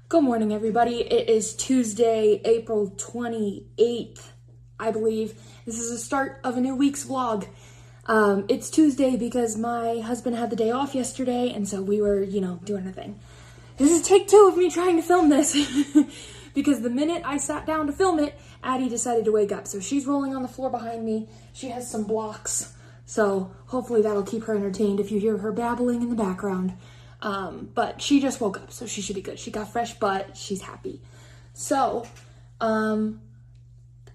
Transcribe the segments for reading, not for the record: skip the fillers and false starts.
Good morning, everybody. It is Tuesday, April 28th, I believe. This is the start of a new week's vlog. It's Tuesday because my husband had the day off yesterday, and so we were, doing a thing. This is take two of me trying to film this because the minute I sat down to film it, Addie decided to wake up. So she's rolling on the floor behind me. She has some blocks, so hopefully that'll keep her entertained if you hear her babbling in the background. But she just woke up, so she should be good. She got fresh butt. She's happy. So, a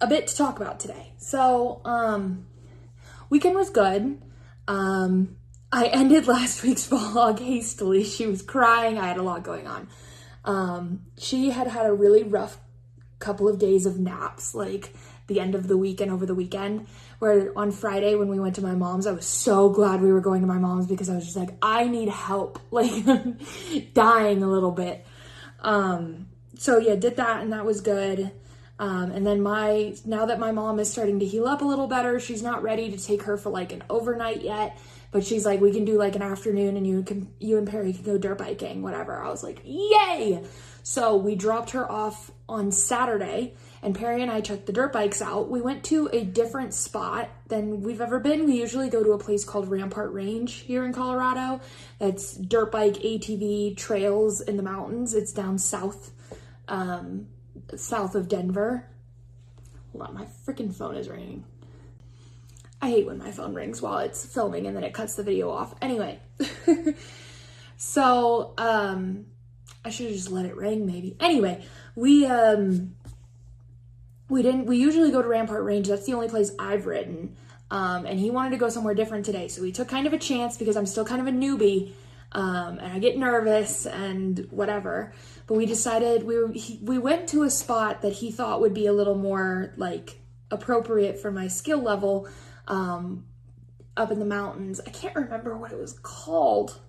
bit to talk about today. So, weekend was good. I ended last week's vlog hastily. She was crying. I had a lot going on. She had a really rough couple of days of naps, like the end of the week and over the weekend, where on Friday when we went to my mom's, I was so glad we were going to my mom's because I was just like, I need help, like I'm dying a little bit. So yeah, did that and that was good. And then now that my mom is starting to heal up a little better, she's not ready to take her for like an overnight yet, but she's like, we can do like an afternoon and you and Perry can go dirt biking, whatever. I was like, yay! So we dropped her off on Saturday and Perry and I took the dirt bikes out. We went to a different spot than we've ever been. We usually go to a place called Rampart Range here in Colorado. That's dirt bike, ATV trails in the mountains. It's down south of Denver. Hold on, my freaking phone is ringing. I hate when my phone rings while it's filming and then it cuts the video off. Anyway, so I should have just let it ring maybe. Anyway, we usually go to Rampart Range. That's the only place I've ridden. And he wanted to go somewhere different today. So we took kind of a chance because I'm still kind of a newbie. And I get nervous and whatever. But we decided we went to a spot that he thought would be a little more like appropriate for my skill level, up in the mountains. I can't remember what it was called,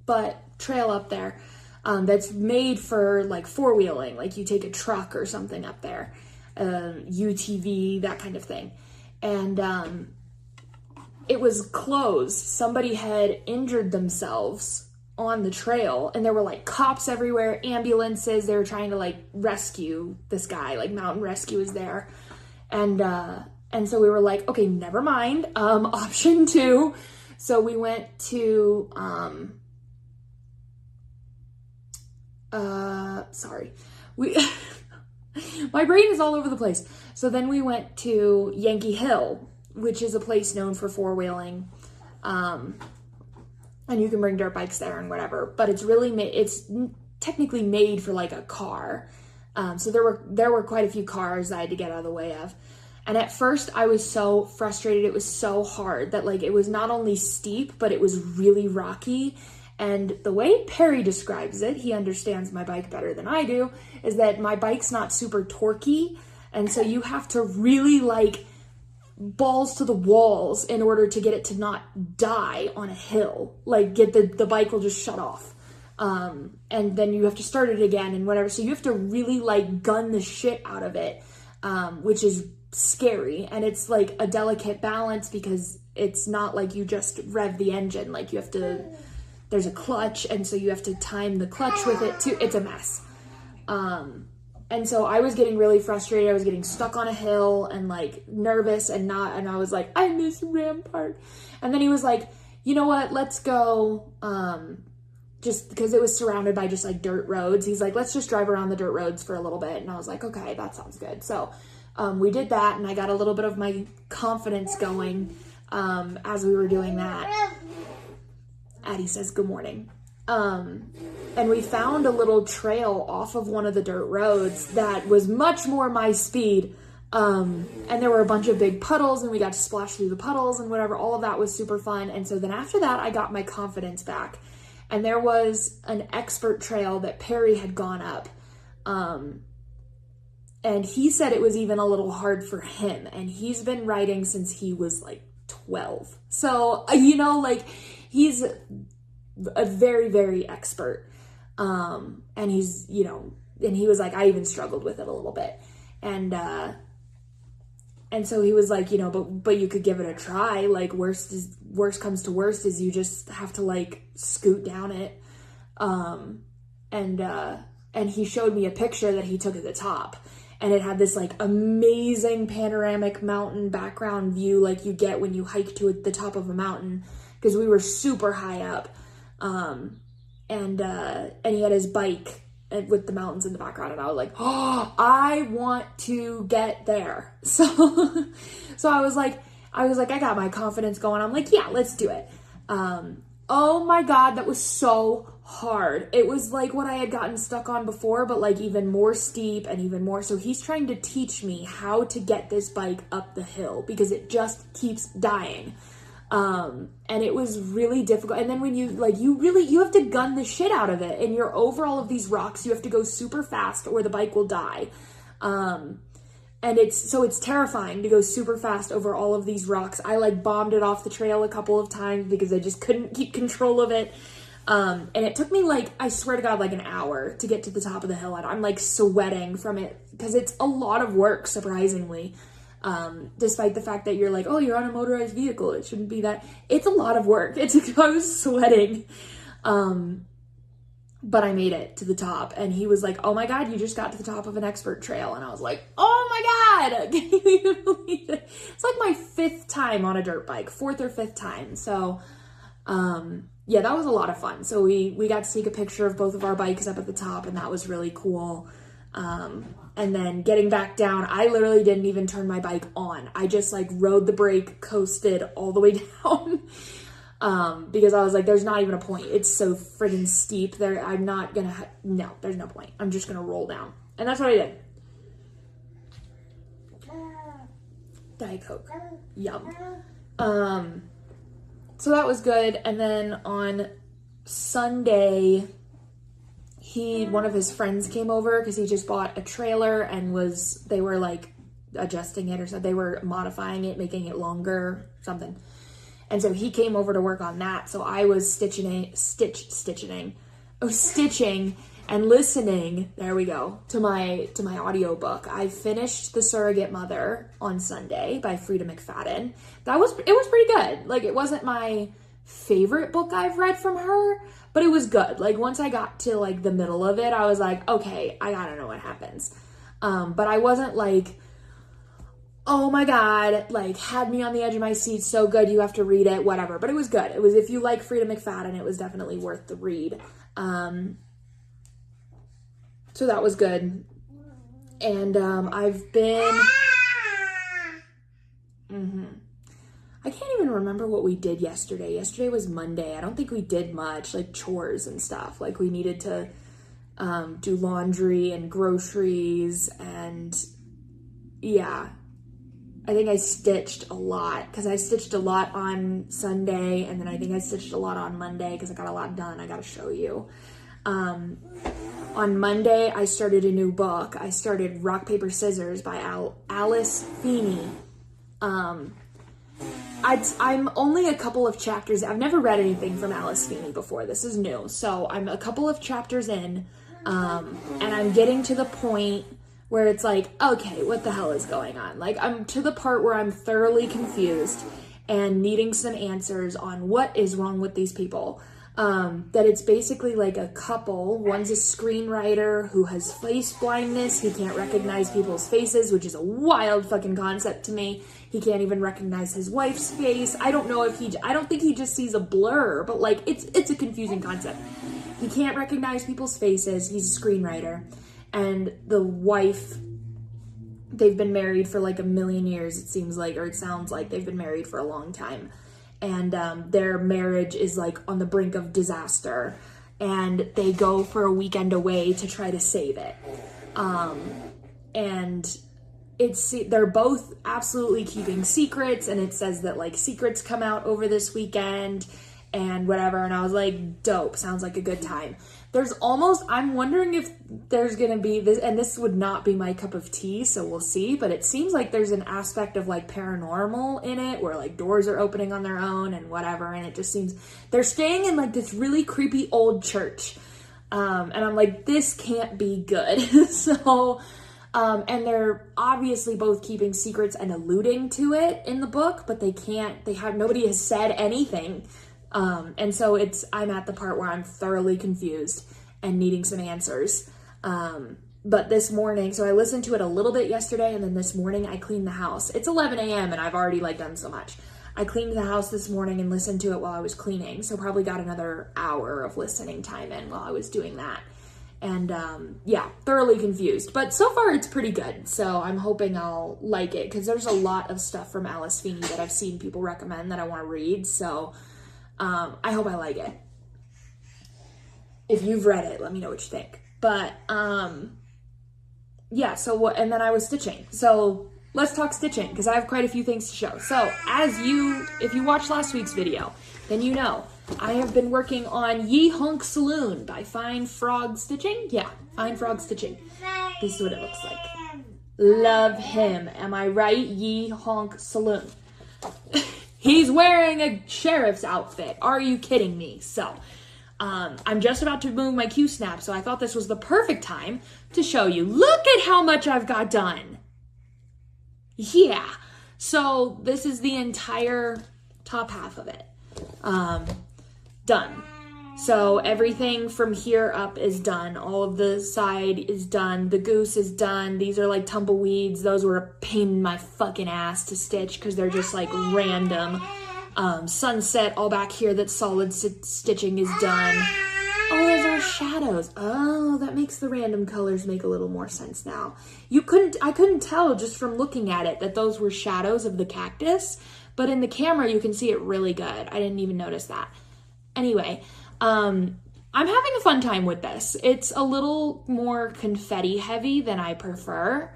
but trail up there. That's made for like four-wheeling, like you take a truck or something up there, UTV, that kind of thing. And it was closed. Somebody had injured themselves on the trail and there were like cops everywhere, ambulances. They were trying to like rescue this guy, like mountain rescue is there. And so we were like, okay, never mind. Option two. So we went to, my brain is all over the place. So then we went to Yankee Hill, which is a place known for four-wheeling. And you can bring dirt bikes there and whatever, but it's technically made for like a car. So there were quite a few cars that I had to get out of the way of. And at first I was so frustrated. It was so hard that like, it was not only steep, but it was really rocky. And the way Perry describes it, he understands my bike better than I do, is that my bike's not super torquey. And so you have to really like balls to the walls in order to get it to not die on a hill. Like the bike will just shut off. And then you have to start it again and whatever. So you have to really like gun the shit out of it, which is scary. And it's like a delicate balance because it's not like you just rev the engine. Like you have to, there's a clutch, and so you have to time the clutch with it too. It's a mess. And so I was getting really frustrated. I was getting stuck on a hill and like nervous and I was like, I miss Rampart. And then he was like, you know what, let's go, just because it was surrounded by just like dirt roads. He's like, let's just drive around the dirt roads for a little bit. And I was like, okay, that sounds good. So, we did that and I got a little bit of my confidence going, as we were doing that. Addie says, good morning. And we found a little trail off of one of the dirt roads that was much more my speed. And there were a bunch of big puddles and we got to splash through the puddles and whatever. All of that was super fun. And so then after that, I got my confidence back. And there was an expert trail that Perry had gone up. And he said it was even a little hard for him. And he's been riding since he was like 12. So, like he's a very, very expert. And he's, and he was like, I even struggled with it a little bit. And so he was like, but you could give it a try. Like worst comes to worst is you just have to like scoot down it. and he showed me a picture that he took at the top. And it had this like amazing panoramic mountain background view like you get when you hike to the top of a mountain, because we were super high up. And he had his bike with the mountains in the background, and I was like, oh, I want to get there. So I was like, I got my confidence going. I'm like, yeah, let's do it. Oh my God, that was so hard. It was like what I had gotten stuck on before, but like even more steep and even more. So he's trying to teach me how to get this bike up the hill because it just keeps dying. And it was really difficult. And then when you have to gun the shit out of it, and you're over all of these rocks, you have to go super fast or the bike will die. And it's terrifying to go super fast over all of these rocks. I like bombed it off the trail a couple of times because I just couldn't keep control of it. And it took me like, I swear to God, like an hour to get to the top of the hill, and I'm like sweating from it because it's a lot of work, surprisingly. Despite the fact that you're like, oh, you're on a motorized vehicle, it shouldn't be that. It's a lot of work. I was sweating. But I made it to the top, and he was like, oh my God, you just got to the top of an expert trail. And I was like, oh my God, can you even believe it? It's like my 5th time on a dirt bike, 4th or 5th time. So, yeah, that was a lot of fun. So we got to take a picture of both of our bikes up at the top, and that was really cool. And then getting back down, I literally didn't even turn my bike on. I just like rode the brake, coasted all the way down. Because I was like, there's not even a point. It's so friggin' steep there. I'm not gonna, no, there's no point. I'm just gonna roll down. And that's what I did. Diet Coke. Yum. So that was good. And then on Sunday, one of his friends came over because he just bought a trailer and they were like adjusting it or something. They were modifying it, making it longer, something. And so he came over to work on that. So I was stitching and listening, there we go, to my audiobook. I finished The Surrogate Mother on Sunday by Frida McFadden. It was pretty good. Like, it wasn't my favorite book I've read from her, but it was good. Like, once I got to like the middle of it, I was like, okay, I gotta know what happens. But I wasn't like, oh my God, like had me on the edge of my seat, so good, you have to read it, whatever. But it was good. It was, if you like Frida McFadden, it was definitely worth the read. So that was good. And I've been... I can't even remember what we did yesterday. Yesterday was Monday. I don't think we did much, like chores and stuff. Like we needed to do laundry and groceries, and yeah. I think I stitched a lot, because I stitched a lot on Sunday, and then I think I stitched a lot on Monday because I got a lot done. I got to show you. On Monday, I started a new book. I started Rock, Paper, Scissors by Alice Feeney. I'm only a couple of chapters. I've never read anything from Alice Feeney before. This is new. So I'm a couple of chapters in, and I'm getting to the point where it's like, okay, what the hell is going on? Like, I'm to the part where I'm thoroughly confused and needing some answers on what is wrong with these people. That it's basically like a couple. One's a screenwriter who has face blindness. He can't recognize people's faces, which is a wild fucking concept to me. He can't even recognize his wife's face. I don't think he just sees a blur, but like, it's a confusing concept. He can't recognize people's faces. He's a screenwriter. And the wife, they've been married for like a million years, it seems like, or it sounds like they've been married for a long time. And their marriage is like on the brink of disaster. And they go for a weekend away to try to save it. And they're both absolutely keeping secrets. And it says that like secrets come out over this weekend and whatever. And I was like, dope, sounds like a good time. I'm wondering if there's going to be this, and this would not be my cup of tea, so we'll see, but it seems like there's an aspect of like paranormal in it, where like doors are opening on their own and whatever, and it just seems, they're staying in like this really creepy old church, and I'm like, this can't be good. So, and they're obviously both keeping secrets and alluding to it in the book, but nobody has said anything. And so I'm at the part where I'm thoroughly confused and needing some answers. But this morning, so I listened to it a little bit yesterday, and then this morning I cleaned the house. It's 11 a.m. and I've already like done so much. I cleaned the house this morning and listened to it while I was cleaning. So probably got another hour of listening time in while I was doing that. And yeah, thoroughly confused. But so far it's pretty good. So I'm hoping I'll like it, because there's a lot of stuff from Alice Feeney that I've seen people recommend that I want to read. So I hope I like it. If you've read it, let me know what you think. But yeah, so and then I was stitching. So let's talk stitching, because I have quite a few things to show. So if you watched last week's video, then you know I have been working on Ye Honk Saloon by Fine Frog Stitching. Yeah, Fine Frog Stitching. This is what it looks like. Love him. Am I right? Ye Honk Saloon. He's wearing a sheriff's outfit. Are you kidding me? So I'm just about to move my Q-snap, so I thought this was the perfect time to show you. Look at how much I've got done. Yeah. So this is the entire top half of it. Done. So everything from here up is done. All of the side is done. The goose is done. These are like tumbleweeds. Those were a pain in my fucking ass to stitch because they're just like random. Sunset all back here, that solid stitching is done. Oh, those are shadows. Oh, that makes the random colors make a little more sense now. I couldn't tell just from looking at it that those were shadows of the cactus, but in the camera you can see it really good. I didn't even notice that. Anyway, I'm having a fun time with this. It's a little more confetti heavy than I prefer.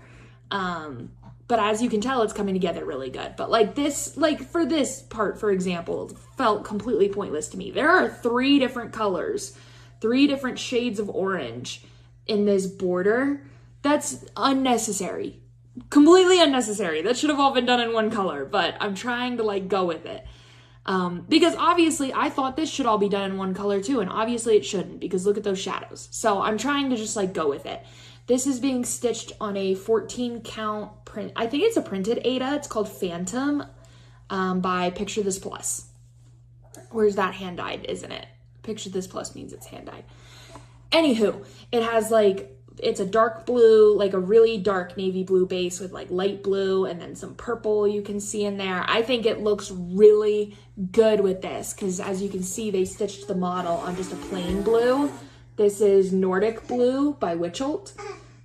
But as you can tell, it's coming together really good. But like this, like for this part, for example, it felt completely pointless to me. There are 3 different colors, 3 different shades of orange in this border. That's unnecessary. Completely unnecessary. That should have all been done in one color, but I'm trying to like go with it. Because obviously I thought this should all be done in one color too, and obviously it shouldn't, because look at those shadows. So I'm trying to just like go with it. This is being stitched on a 14 count print. I think it's a printed Aida. It's called Phantom by Picture This Plus. Where's that hand dyed, isn't it? Picture This Plus means it's hand dyed. Anywho, it has like, it's a dark blue, like a really dark navy blue base with like light blue and then some purple you can see in there. I think it looks really good with this because as you can see, they stitched the model on just a plain blue. This is Nordic Blue by Witchelt.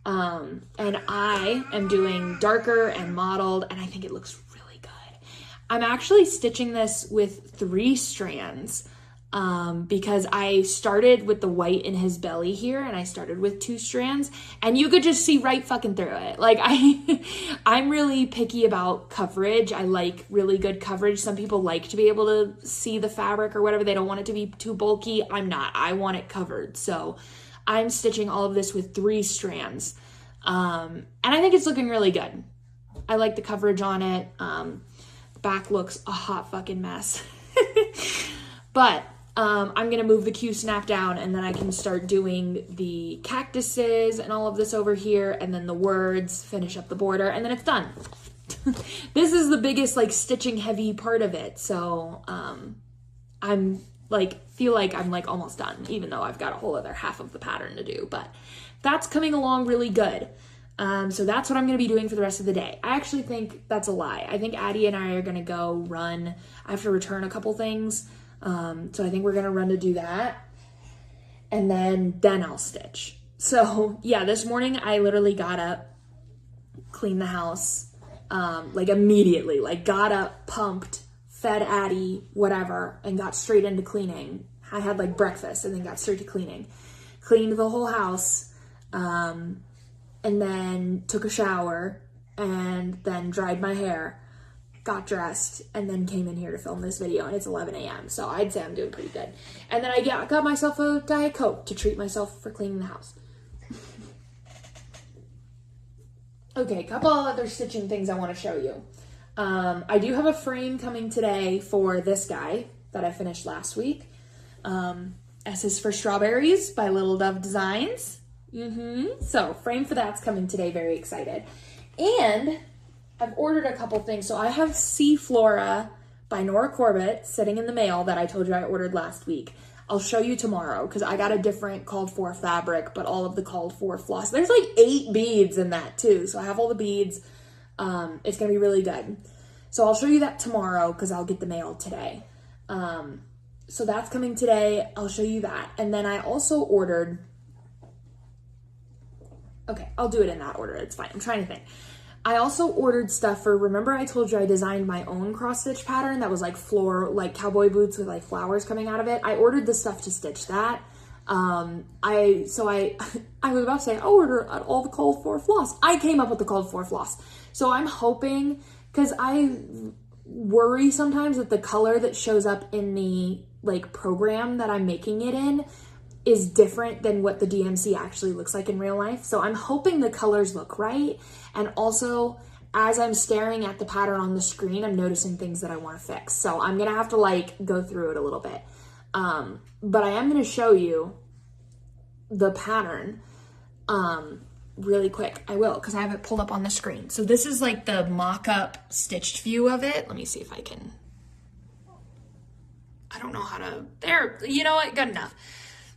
And I am doing darker and mottled, and I think it looks really good. I'm actually stitching this with 3 strands because I started with the white in his belly here, and I started with 2 strands, and you could just see right fucking through it. Like I'm really picky about coverage. I like really good coverage. Some people like to be able to see the fabric or whatever. They don't want it to be too bulky. I'm not. I want it covered. So I'm stitching all of this with 3 strands. And I think it's looking really good. I like the coverage on it. Back looks a hot fucking mess. But I'm going to move the Q-snap down, and then I can start doing the cactuses and all of this over here, and then the words, finish up the border, and then it's done. This is the biggest like stitching heavy part of it. So I'm like, feel like I'm like almost done, even though I've got a whole other half of the pattern to do, but that's coming along really good. So that's what I'm going to be doing for the rest of the day. I actually think that's a lie. I think Addie and I are going to go run. I have to return a couple things. So I think we're going to run to do that. And then I'll stitch. So yeah, this morning I literally got up, cleaned the house, like immediately, like got up, pumped, fed Addie, whatever, and got straight into cleaning. I had like breakfast and then got straight to cleaning. Cleaned the whole house, and then took a shower, and then dried my hair, got dressed, and then came in here to film this video, and it's 11 a.m., so I'd say I'm doing pretty good. And then I got myself a Diet Coke to treat myself for cleaning the house. Okay, a couple other stitching things I want to show you. I do have a frame coming today for this guy that I finished last week. S is for Strawberries by Little Dove Designs. So frame for that's coming today. Very excited. And I've ordered a couple things. So I have Sea Flora by Nora Corbett sitting in the mail that I told you I ordered last week. I'll show you tomorrow because I got a different called for fabric, but all of the called for floss. There's like 8 beads in that too. So I have all the beads. It's going to be really good. So I'll show you that tomorrow because I'll get the mail today. So that's coming today. I'll show you that. And then I also ordered, okay, I'll do it in that order. It's fine. I'm trying to think. I also ordered stuff for, remember I told you I designed my own cross stitch pattern that was like like cowboy boots with like flowers coming out of it. I ordered the stuff to stitch that. I was about to say, I'll order all the called for floss. I came up with the called for floss. So I'm hoping, because I worry sometimes that the color that shows up in the like program that I'm making it in is different than what the DMC actually looks like in real life. So I'm hoping the colors look right. And also, as I'm staring at the pattern on the screen, I'm noticing things that I want to fix. So I'm going to have to like go through it a little bit. But I am going to show you the pattern really quick. I will, because I have it pulled up on the screen. So this is like the mock-up stitched view of it. Let me see if I can, I don't know how to, there, you know what, good enough.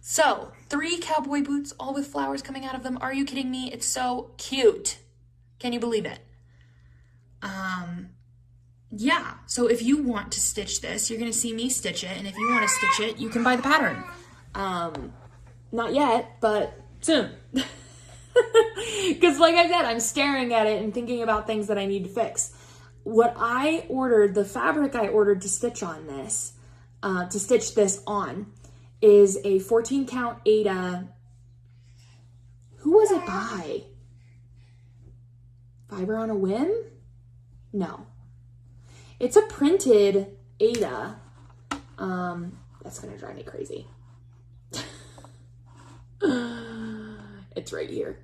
So 3 cowboy boots, all with flowers coming out of them. Are you kidding me? It's so cute. Can you believe it? Yeah, so if you want to stitch this, you're gonna see me stitch it, and if you want to stitch it, you can buy the pattern. Not yet, but soon. Because like I said, I'm staring at it and thinking about things that I need to fix. What I ordered, the fabric I ordered to stitch on this, to stitch this on, is a 14 count Aida. Who was it by? Fiber on a Whim? No. It's a printed Aida. That's gonna drive me crazy. It's right here.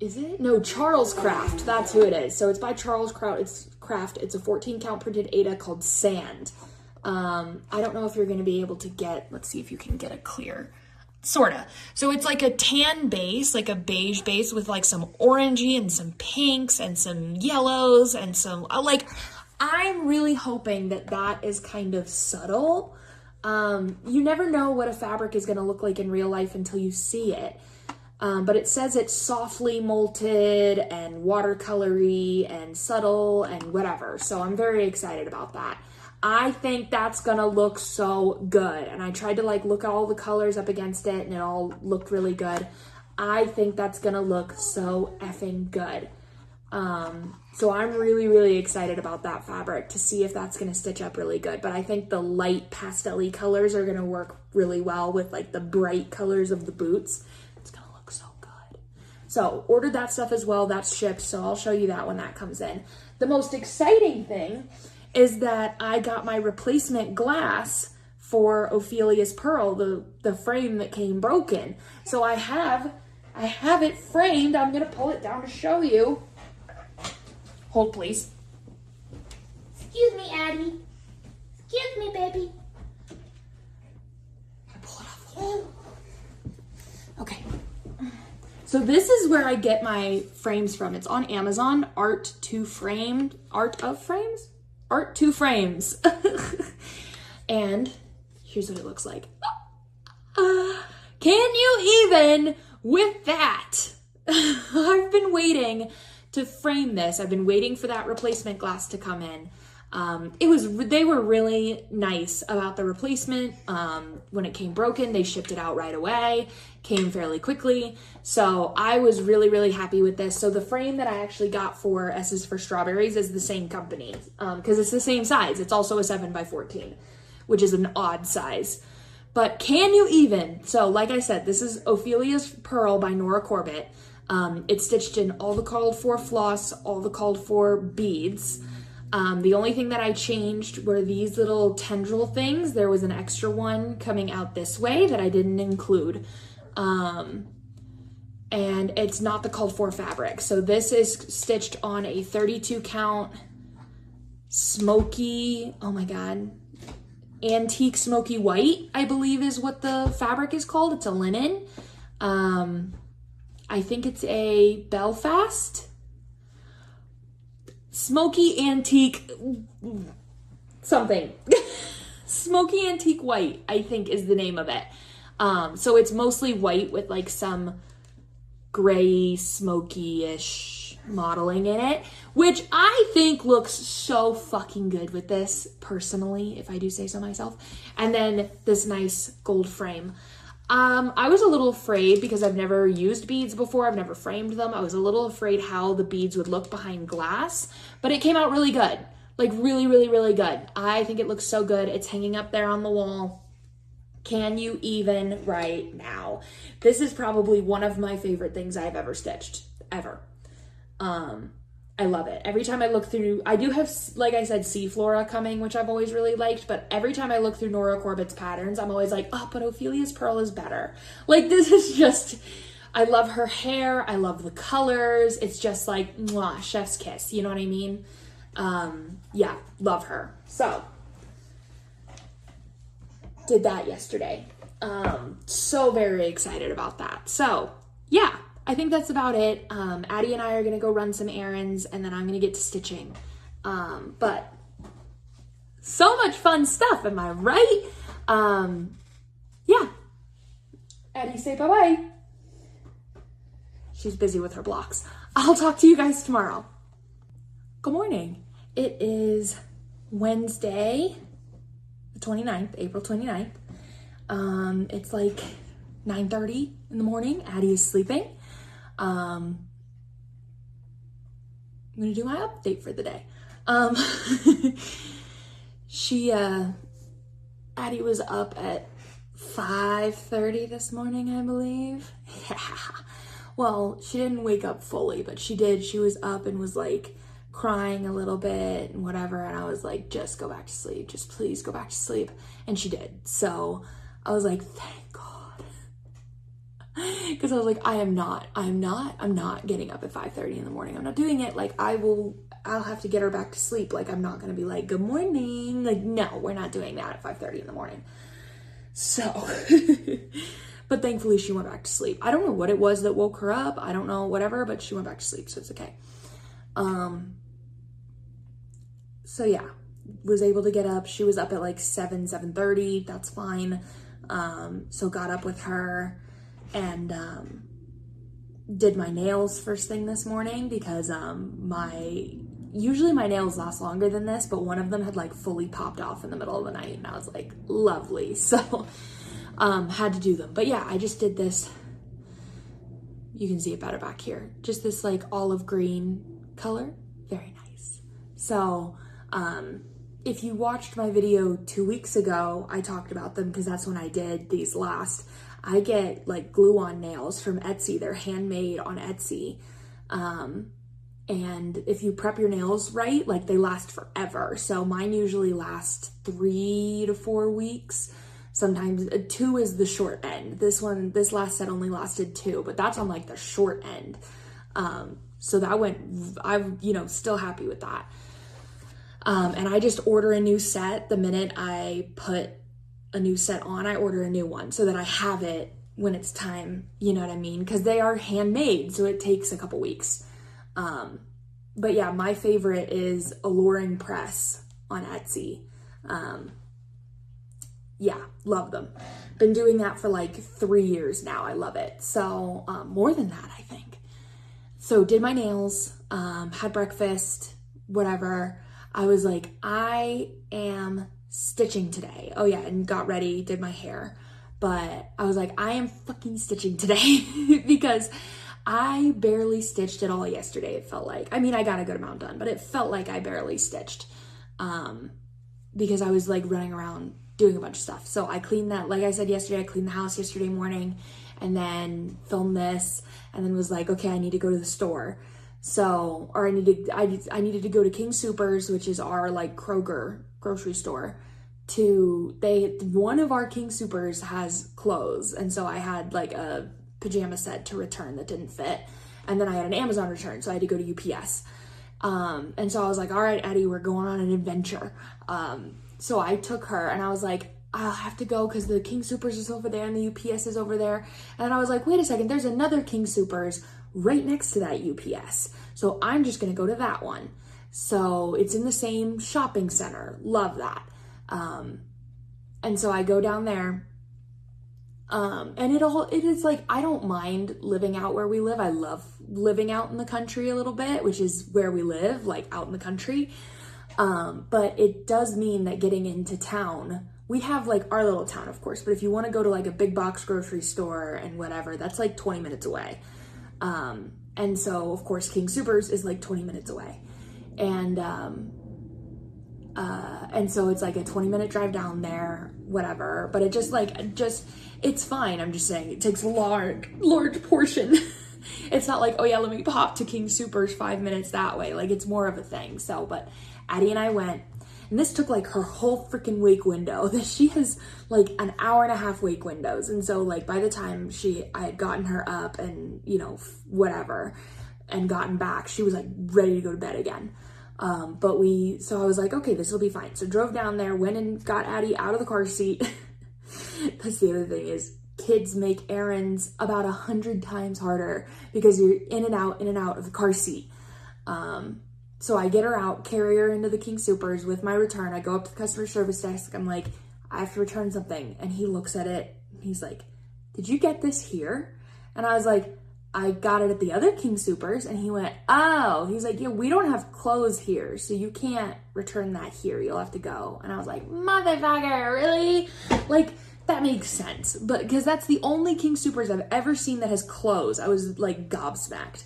Is it? No, Charles Craft. That's who it is. So it's by Charles Craft. It's a 14 count printed Aida called Sand. I don't know if you're going to be able to get, let's see if you can get a clear, sorta. So it's like a tan base, like a beige base with like some orangey and some pinks and some yellows and some, like, I'm really hoping that that is kind of subtle. You never know what a fabric is going to look like in real life until you see it. But it says it's softly molted and watercolory and subtle and whatever. So I'm very excited about that. I think that's gonna look so good. And I tried to like look at all the colors up against it and it all looked really good. I think that's gonna look so effing good. So I'm really, really excited about that fabric to see if that's gonna stitch up really good. But I think the light pastel-y colors are gonna work really well with like the bright colors of the boots. It's gonna look so good. So ordered that stuff as well, that's shipped. So I'll show you that when that comes in. The most exciting thing is that I got my replacement glass for Ophelia's Pearl, the frame that came broken. So I have it framed. I'm gonna pull it down to show you. Hold, please. Excuse me, Addie. Excuse me, baby. I pull it off. Okay. So this is where I get my frames from. It's on Amazon, Art of Frames. And here's what it looks like. Can you even with that? I've been waiting to frame this. I've been waiting for that replacement glass to come in. They were really nice about the replacement. When it came broken, they shipped it out right away, came fairly quickly. So I was really, really happy with this. So the frame that I actually got for S's for Strawberries is the same company, because it's the same size. It's also a 7x14, which is an odd size. But can you even? So like I said, this is Ophelia's Pearl by Nora Corbett. It's stitched in all the called for floss, all the called for beads. The only thing that I changed were these little tendril things. There was an extra one coming out this way that I didn't include. And it's not the called for fabric. So this is stitched on a 32 count smoky, oh my God, antique smoky white, I believe is what the fabric is called. It's a linen. I think it's a Belfast smoky antique something. Smoky Antique White, I think is the name of it. So it's mostly white with like some gray, smoky-ish modeling in it, which I think looks so fucking good with this, personally, if I do say so myself. And then this nice gold frame. I was a little afraid because I've never used beads before. I've never framed them. I was a little afraid how the beads would look behind glass, but it came out really good. Like really, really, really good. I think it looks so good. It's hanging up there on the wall. Can you even right now? This is probably one of my favorite things I've ever stitched, ever. I love it. Every time I look through, I do have, like I said, Sea Flora coming, which I've always really liked, but every time I look through Nora Corbett's patterns, I'm always like, oh, but Ophelia's Pearl is better. Like, this is just, I love her hair. I love the colors. It's just like, mwah, chef's kiss. You know what I mean? Yeah, love her. So, did that yesterday. So very excited about that. So, yeah. I think that's about it. Addie and I are going to go run some errands, and then I'm going to get to stitching. But so much fun stuff, am I right? Yeah. Addie, say bye-bye. She's busy with her blocks. I'll talk to you guys tomorrow. Good morning. It is Wednesday, the 29th, April 29th. It's like 9:30 in the morning. Addie is sleeping. I'm gonna do my update for the day. Addie was up at 5:30 this morning, I believe. Well, she didn't wake up fully, but she did. She was up and was like crying a little bit and whatever. And I was like, just go back to sleep. Just please go back to sleep. And she did. So I was like, thank God. Because I was like, I'm not getting up at 5:30 in the morning. I'm not doing it. Like, I'll have to get her back to sleep. Like, I'm not going to be like, good morning. Like, no, we're not doing that at 5:30 in the morning. So, but thankfully she went back to sleep. I don't know what it was that woke her up. I don't know, whatever, but she went back to sleep, so it's okay. So yeah, was able to get up. She was up at like 7:30. That's fine. So got up with her and did my nails first thing this morning because usually my nails last longer than this, but one of them had like fully popped off in the middle of the night and I was like, lovely. So had to do them. But yeah, I just did this. You can see it better back here. Just this like olive green color. Very nice. So if you watched my video 2 weeks ago, I talked about them because that's when I did these last. I get like glue-on nails from Etsy. They're handmade on Etsy. And if you prep your nails right, like they last forever. So mine usually last 3 to 4 weeks. Sometimes 2 is the short end. This last set only lasted 2, but that's on like the short end. So that I'm, still happy with that. And I just order a new set the minute I put a new set on. I order a new one so that I have it when it's time, you know what I mean? Because they are handmade, so it takes a couple weeks. But yeah, my favorite is Alluring Press on Etsy. Yeah, love them. Been doing that for like 3 years now. I love it. So more than that, I think. So did my nails, had breakfast, whatever. I was like, I am stitching today. Oh yeah, and got ready, did my hair. But I was like, I am fucking stitching today because I barely stitched at all yesterday, it felt like. I mean, I got a good amount done, but it felt like I barely stitched because I was like running around doing a bunch of stuff. So I cleaned that, like I said yesterday, I cleaned the house yesterday morning and then filmed this and then was like, okay, I need to go to the store. So, or I needed to go to King Soopers, which is our like Kroger grocery store. One of our King Soopers has clothes. And so I had like a pajama set to return that didn't fit. And then I had an Amazon return. So I had to go to UPS. And so I was like, all right, Eddie, we're going on an adventure. So I took her and I was like, I'll have to go because the King Soopers is over there and the UPS is over there. And I was like, wait a second, there's another King Soopers right next to that UPS. So I'm just going to go to that one. So it's in the same shopping center. Love that. And so I go down there. And it is like, I don't mind living out where we live. I love living out in the country a little bit, which is where we live, like out in the country. But it does mean that getting into town, we have like our little town, of course, but if you want to go to like a big box grocery store and whatever, that's like 20 minutes away. And so of course King Soopers is like 20 minutes away. And so it's like a 20-minute drive down there, whatever. But it it's fine. I'm just saying it takes a large portion. It's not like, oh yeah, let me pop to King Soopers 5 minutes that way. Like it's more of a thing. So, but Addie and I went, and this took like her whole freaking wake window. That she has like an hour and a half wake windows. And so like by the time I had gotten her up and, whatever, and gotten back, she was like ready to go to bed again. So I was like, okay, this will be fine. So drove down there, went and got Addie out of the car seat. That's the other thing is kids make errands about 100 times harder because you're in and out of the car seat. So I get her out, carry her into the King Soopers with my return. I go up to the customer service desk. I'm like, I have to return something. And he looks at it. He's like, did you get this here? And I was like, I got it at the other King Soopers. And he went, oh, he's like, yeah, we don't have clothes here, so you can't return that here. You'll have to go. And I was like, motherfucker, really? Like, that makes sense. But because that's the only King Soopers I've ever seen that has clothes. I was like gobsmacked.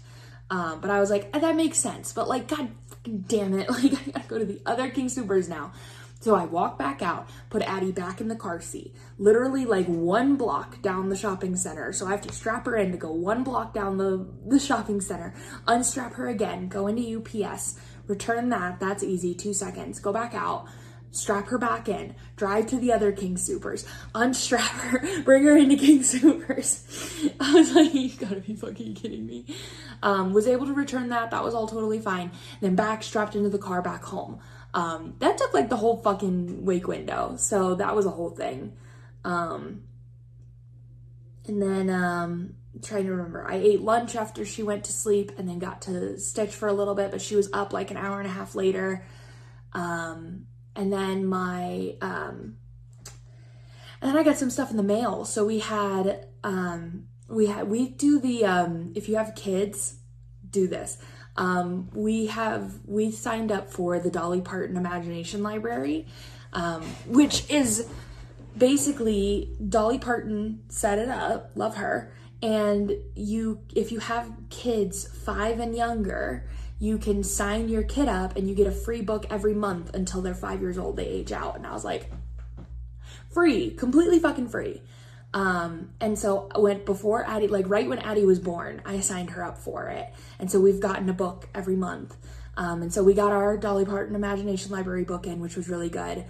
But I was like, that makes sense. But like, god fucking damn it. Like, I gotta go to the other King Soopers now. So I walk back out, put Addie back in the car seat, literally like 1 block down the shopping center. So I have to strap her in to go 1 block down the shopping center, unstrap her again, go into UPS, return that. That's easy, 2 seconds. Go back out, strap her back in, drive to the other King Soopers, unstrap her, bring her into King Soopers. I was like, you gotta be fucking kidding me. Was able to return that. That was all totally fine. Then back, strapped into the car, back home. That took like the whole fucking wake window. So that was a whole thing. And then, trying to remember, I ate lunch after she went to sleep and then got to Stitch for a little bit, but she was up like an hour and a half later. And then and then I got some stuff in the mail. So we do the, if you have kids, do this. We signed up for the Dolly Parton Imagination Library, which is basically Dolly Parton set it up, love her. And if you have kids 5 and younger, you can sign your kid up and you get a free book every month until they're 5 years old, they age out. And I was like, free, completely fucking free. And so before Addie, like right when Addie was born, I signed her up for it. And so we've gotten a book every month. And so we got our Dolly Parton Imagination Library book in, which was really good.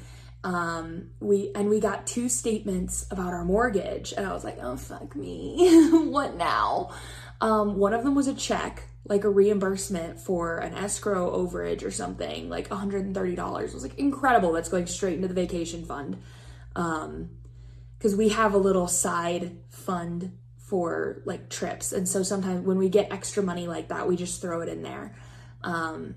We got 2 statements about our mortgage, and I was like, oh, fuck me. What now? One of them was a check, like a reimbursement for an escrow overage or something, like $130. It was like incredible. That's going straight into the vacation fund. Because we have a little side fund for like trips. And so sometimes when we get extra money like that, we just throw it in there. And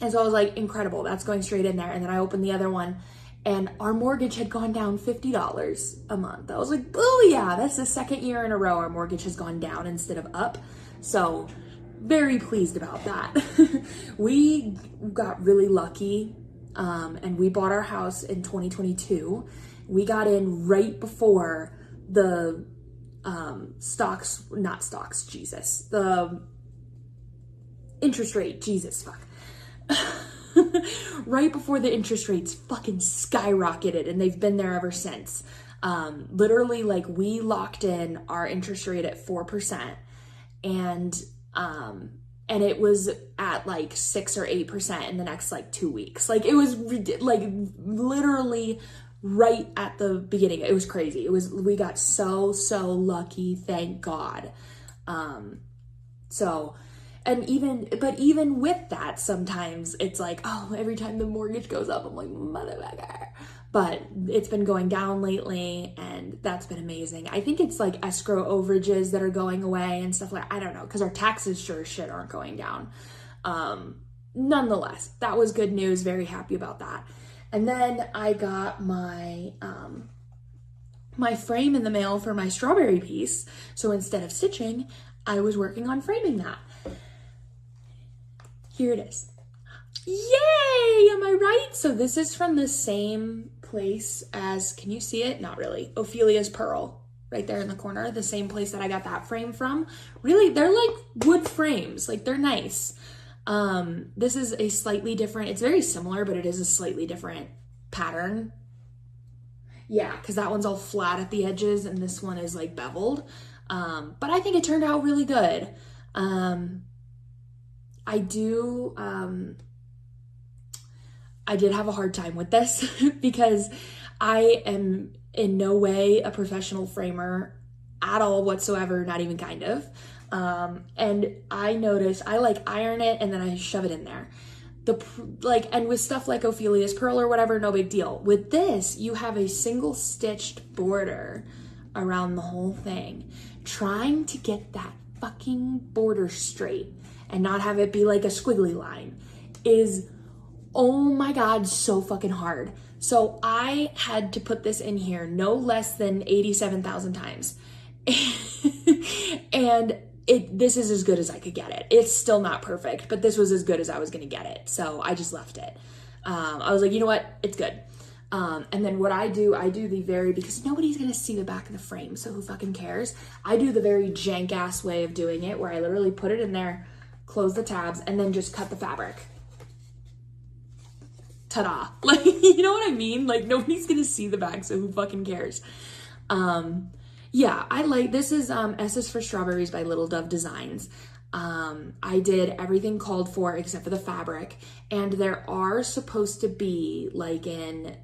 so I was like, incredible, that's going straight in there. And then I opened the other one and our mortgage had gone down $50 a month. I was like, booyah, that's the 2nd year in a row our mortgage has gone down instead of up. So very pleased about that. We got really lucky. And we bought our house in 2022. We got in right before the the interest rate, Jesus, fuck. Right before the interest rates fucking skyrocketed, and they've been there ever since. Literally, like, we locked in our interest rate at 4%, and it was at like 6 or 8% in the next like 2 weeks. Like, it was like literally right at the beginning. It was crazy. We got so lucky, thank God. Even with that, sometimes it's like, oh, every time the mortgage goes up, I'm like, motherfucker. But it's been going down lately, and that's been amazing. I think it's like escrow overages that are going away and stuff like, I don't know, because our taxes sure as shit aren't going down. Nonetheless, that was good news. Very happy about that. And then I got my my frame in the mail for my strawberry piece. So instead of stitching, I was working on framing that. Here it is. Yay! Am I right? So this is from the same place as, can you see it? Not really. Ophelia's Pearl, right there in the corner. The same place that I got that frame from. Really, they're like wood frames. Like, they're nice. This is a slightly different, it's very similar, but it is a slightly different pattern. Yeah, because that one's all flat at the edges and this one is like beveled. But I think it turned out really good. I did have a hard time with this because I am in no way a professional framer at all whatsoever, not even kind of. And I noticed I like iron it and then I shove it in there. And with stuff like Ophelia's Pearl or whatever, no big deal. With this, you have a single stitched border around the whole thing. Trying to get that fucking border straight and not have it be like a squiggly line is, oh my God, so fucking hard. So I had to put this in here no less than 87,000 times. And this is as good as I could get it. It's still not perfect, but this was as good as I was gonna get it. So I just left it. I was like, you know what? It's good. And then what I do because nobody's gonna see the back of the frame, so who fucking cares? I do the very jank ass way of doing it where I literally put it in there, close the tabs, and then just cut the fabric. Ta-da. Like, you know what I mean? Like, nobody's gonna see the back, so who fucking cares? Yeah, I like, this is S is for Strawberries by Little Dove Designs. I did everything called for except for the fabric, and there are supposed to be, like in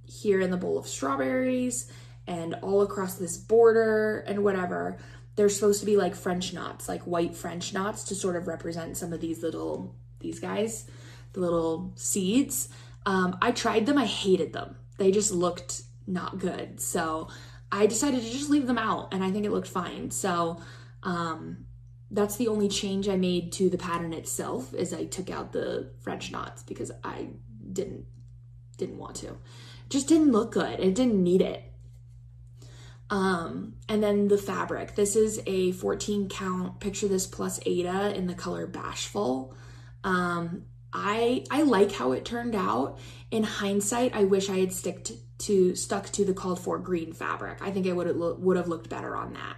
here in the bowl of strawberries and all across this border and whatever, there's supposed to be like French knots, like white French knots to sort of represent some of these guys, the little seeds. I tried them, I hated them. They just looked not good. So I decided to just leave them out and I think it looked fine. So that's the only change I made to the pattern itself, is I took out the French knots because I didn't want to. It just didn't look good. It didn't need it. And then the fabric. This is a 14 count, picture this plus Ada in the color Bashful. I like how it turned out. In hindsight, I wish I had stuck to the called for green fabric. I think it would have looked better on that.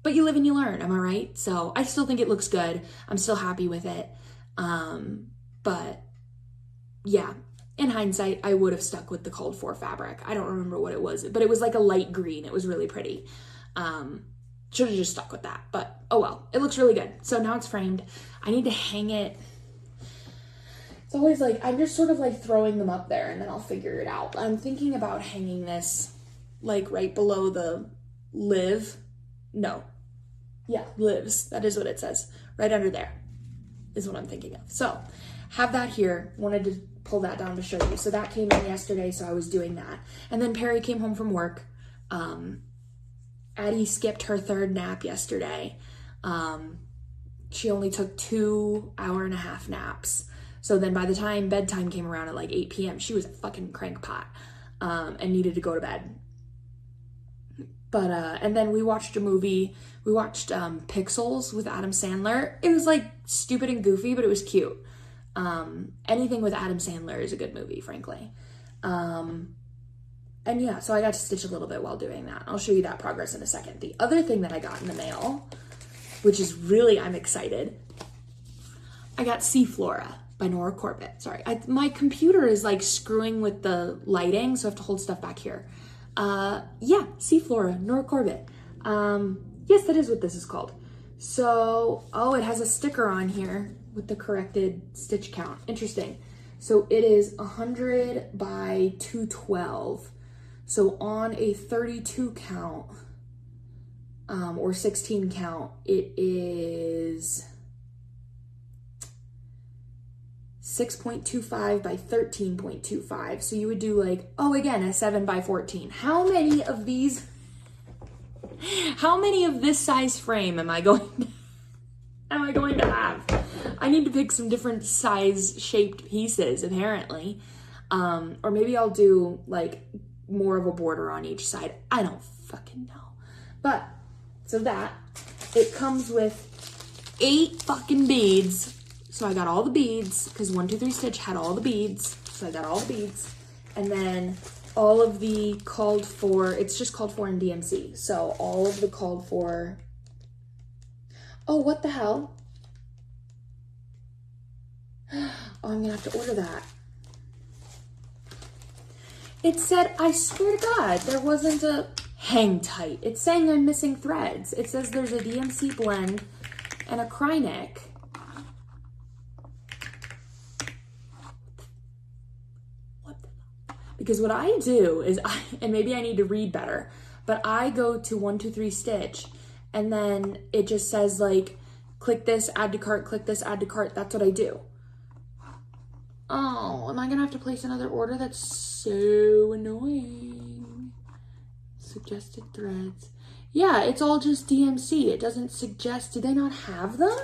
But you live and you learn, am I right? So I still think it looks good. I'm still happy with it. But yeah, in hindsight, I would have stuck with the called for fabric. I don't remember what it was, but it was like a light green. It was really pretty. Should have just stuck with that, but oh well, it looks really good. So now it's framed. I need to hang it. It's always like, I'm just sort of like throwing them up there and then I'll figure it out. I'm thinking about hanging this like right below the lives. That is what it says. Right under there is what I'm thinking of. So have that here. Wanted to pull that down to show you. So that came in yesterday, so I was doing that. And then Perry came home from work. Addie skipped her third nap yesterday. She only took 2 hour-and-a-half naps. So then by the time bedtime came around at like 8 p.m., she was a fucking crankpot and needed to go to bed. But, and then we watched a movie. We watched Pixels with Adam Sandler. It was like stupid and goofy, but it was cute. Anything with Adam Sandler is a good movie, frankly. And yeah, so I got to stitch a little bit while doing that. I'll show you that progress in a second. The other thing that I got in the mail, which is really, I'm excited. I got Seaflora by Nora Corbett. Sorry, my computer is like screwing with the lighting, so I have to hold stuff back here. Yeah, Seaflora, Nora Corbett. Yes, that is what this is called. So, oh, it has a sticker on here with the corrected stitch count. Interesting. So it is 100 by 212. So on a 32 count, or 16 count, it is 6.25 by 13.25. So you would do like, oh, again, a 7 by 14. How many of this size frame am I going to have? I need to pick some different size shaped pieces, apparently. Or maybe I'll do like more of a border on each side. I don't fucking know. But, so that, it comes with 8 fucking beads. So I got all the beads, because 1, 2, 3 Stitch had all the beads. So I got all the beads. And then all of the called for, it's just called for in DMC. So all of the called for, oh, what the hell? Oh, I'm gonna have to order that. It said, I swear to God, there wasn't a hang tight. It's saying I'm missing threads. It says there's a DMC blend and a cry neck. Because what I do is, and maybe I need to read better, but I go to 1, 2, 3 Stitch, and then it just says like, click this, add to cart, click this, add to cart. That's what I do. Oh, am I gonna have to place another order? That's so annoying. Suggested threads. Yeah, it's all just DMC. It doesn't suggest, do they not have them?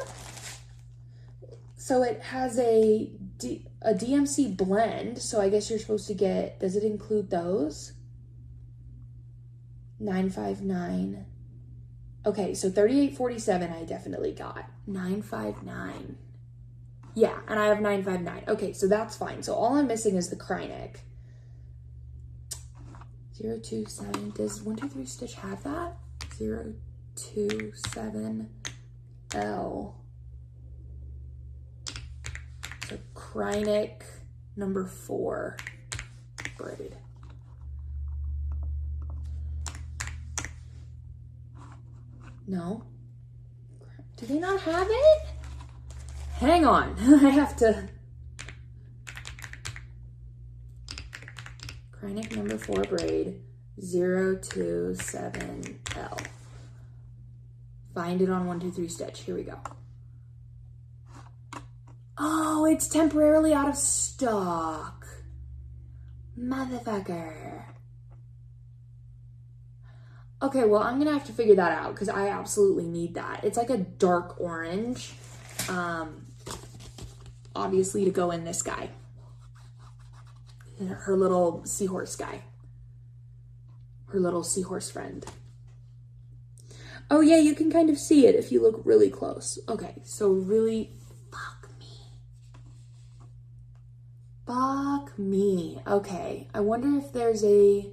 So it has a DMC blend, so I guess you're supposed to get, does it include those? 959. Okay, so 3847 I definitely got. 959. Yeah, and I have 959. Okay, so that's fine. So all I'm missing is the cry neck. 027. Does 1, 2, 3 Stitch have that? 027L. So cry neck number 4 braid. No? Do they not have it? Hang on, I have to. Cry neck number 4 braid, 027L. Find it on 1, 2, 3 Stitch. Here we go. Oh, it's temporarily out of stock. Motherfucker. Okay, well, I'm gonna have to figure that out because I absolutely need that. It's like a dark orange. Obviously to go in this guy. Her little seahorse guy. Her little seahorse friend. Oh yeah, you can kind of see it if you look really close. Okay, so really, fuck me. Fuck me. Okay, I wonder if there's a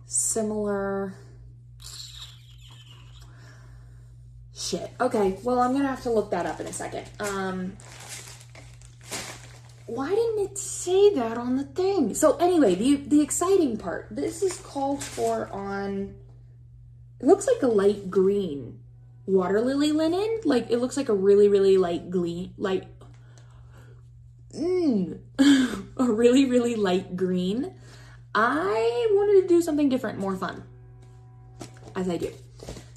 similar... Shit. Okay, well, I'm gonna have to look that up in a second. Why didn't it say that on the thing? So anyway, the exciting part. This is called for on... It looks like a light green water lily linen. Like, it looks like a really, really light green. A really, really light green. I wanted to do something different, more fun. As I do.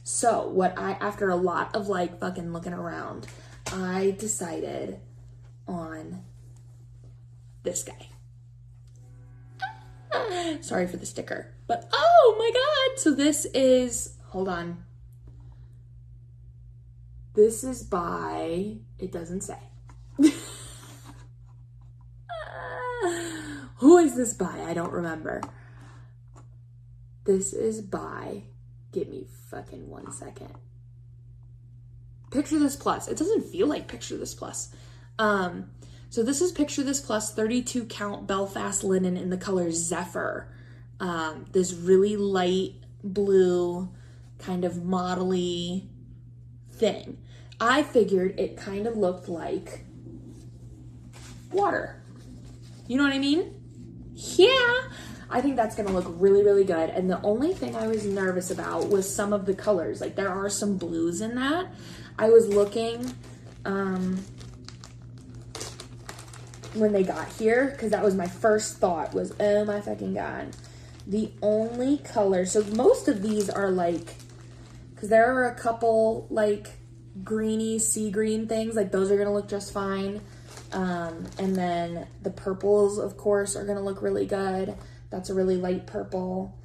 So, after a lot of like fucking looking around, I decided on this guy. Sorry for the sticker, but oh my God. So this is, hold on. This is by, it doesn't say. Who is this by? I don't remember. This is by, give me fucking 1 second. Picture This Plus. It doesn't feel like Picture This Plus. So this is Picture This Plus 32 count Belfast linen in the color Zephyr. This really light blue kind of modelly thing. I figured it kind of looked like water. You know what I mean? Yeah. I think that's gonna look really, really good. And the only thing I was nervous about was some of the colors. Like, there are some blues in that. I was looking when they got here, because that was my first thought, was, oh my fucking God. The only color, so most of these are like, because there are a couple like greeny sea green things, like those are gonna look just fine. And then the purples, of course, are gonna look really good. That's a really light purple.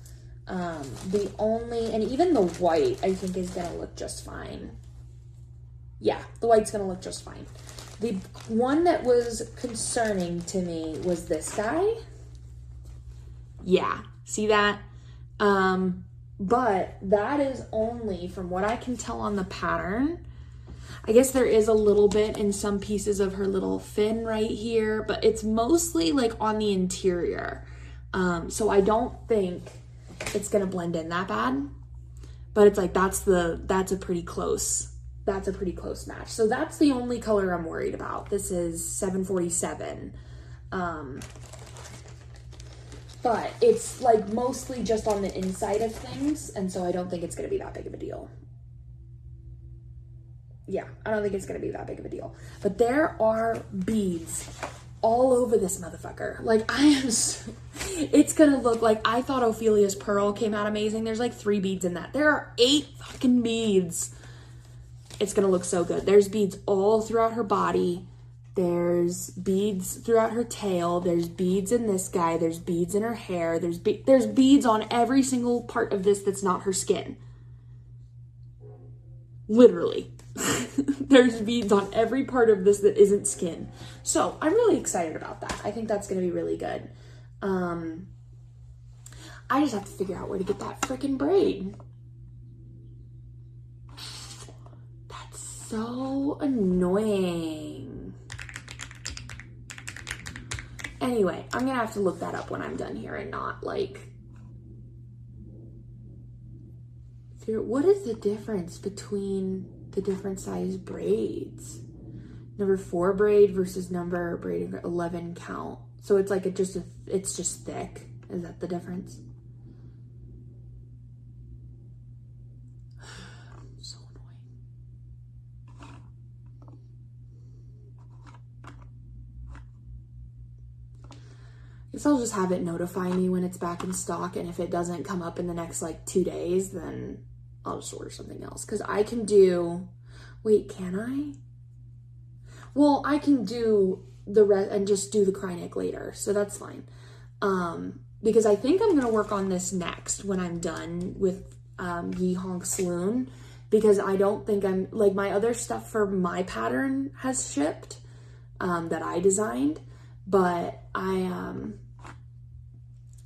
The only, and even the white, I think is gonna look just fine. Yeah, the white's gonna look just fine. The one that was concerning to me was this guy. Yeah, see that? But that is only, from what I can tell on the pattern, I guess there is a little bit in some pieces of her little fin right here, but it's mostly like on the interior. So I don't think it's gonna blend in that bad, but it's like, that's a pretty close match. So that's the only color I'm worried about. This is 747. But it's like mostly just on the inside of things, and so I don't think it's gonna be that big of a deal. Yeah, I don't think it's gonna be that big of a deal. But there are beads all over this motherfucker. Like, it's gonna look like, I thought Ophelia's pearl came out amazing. There's like 3 beads in that. There are 8 fucking beads. It's gonna look so good. There's beads all throughout her body. There's beads throughout her tail. There's beads in this guy. There's beads in her hair. There's beads on every single part of this that's not her skin. Literally. There's beads on every part of this that isn't skin. So I'm really excited about that. I think that's going to be really good. I just have to figure out where to get that freaking braid. That's so annoying. Anyway, I'm going to have to look that up when I'm done here and not like... What is the difference between the different size braids? Number 4 braid versus number braid 11 count. So it's like it's just thick. Is that the difference? So annoying. Guess I'll just have it notify me when it's back in stock, and if it doesn't come up in the next like 2 days, then I'll just order something else. Because I can do... Wait, can I? Well, I can do the rest and just do the Krynic later. So that's fine. Because I think I'm going to work on this next when I'm done with Yi Honk Saloon. Because I don't think I'm... Like, my other stuff for my pattern has shipped that I designed. But I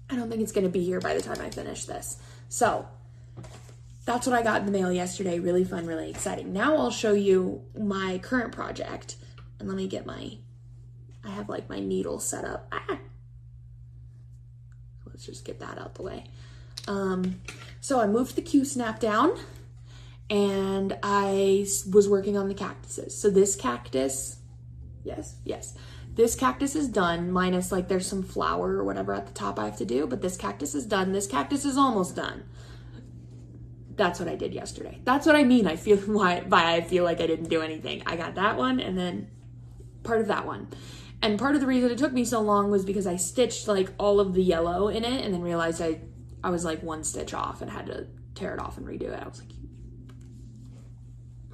don't think it's going to be here by the time I finish this. So... That's what I got in the mail yesterday. Really fun, really exciting. Now I'll show you my current project. And let me get I have like my needle set up. Let's just get that out the way. So I moved the Q-snap down and I was working on the cactuses. So this cactus, yes. This cactus is done, minus like there's some flower or whatever at the top I have to do, but this cactus is done. This cactus is almost done. That's what I did yesterday. That's what I mean. I feel why I feel like I didn't do anything. I got that one and then part of that one. And part of the reason it took me so long was because I stitched like all of the yellow in it and then realized I was like 1 stitch off and had to tear it off and redo it. I was like,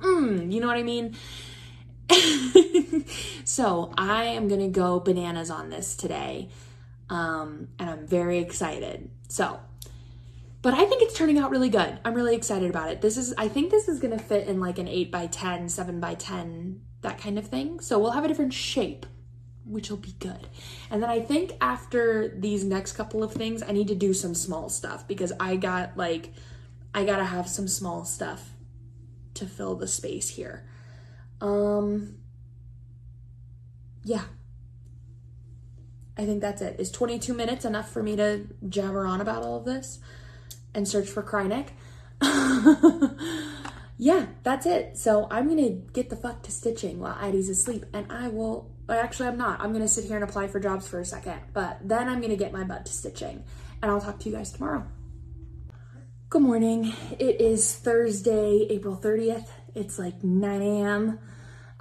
you know what I mean? So I am going to go bananas on this today. And I'm very excited. But I think it's turning out really good. I'm really excited about it. I think this is going to fit in like an 8x10, 7x10, that kind of thing. So we'll have a different shape, which will be good. And then I think after these next couple of things, I need to do some small stuff because I gotta have some small stuff to fill the space here. Yeah. I think that's it. Is 22 minutes enough for me to jabber on about all of this? And search for Krynic. Yeah, that's it. So I'm gonna get the fuck to stitching while Addie's asleep, and actually I'm not. I'm gonna sit here and apply for jobs for a second, but then I'm gonna get my butt to stitching, and I'll talk to you guys tomorrow. Good morning. It is Thursday, April 30th. It's like 9 a.m.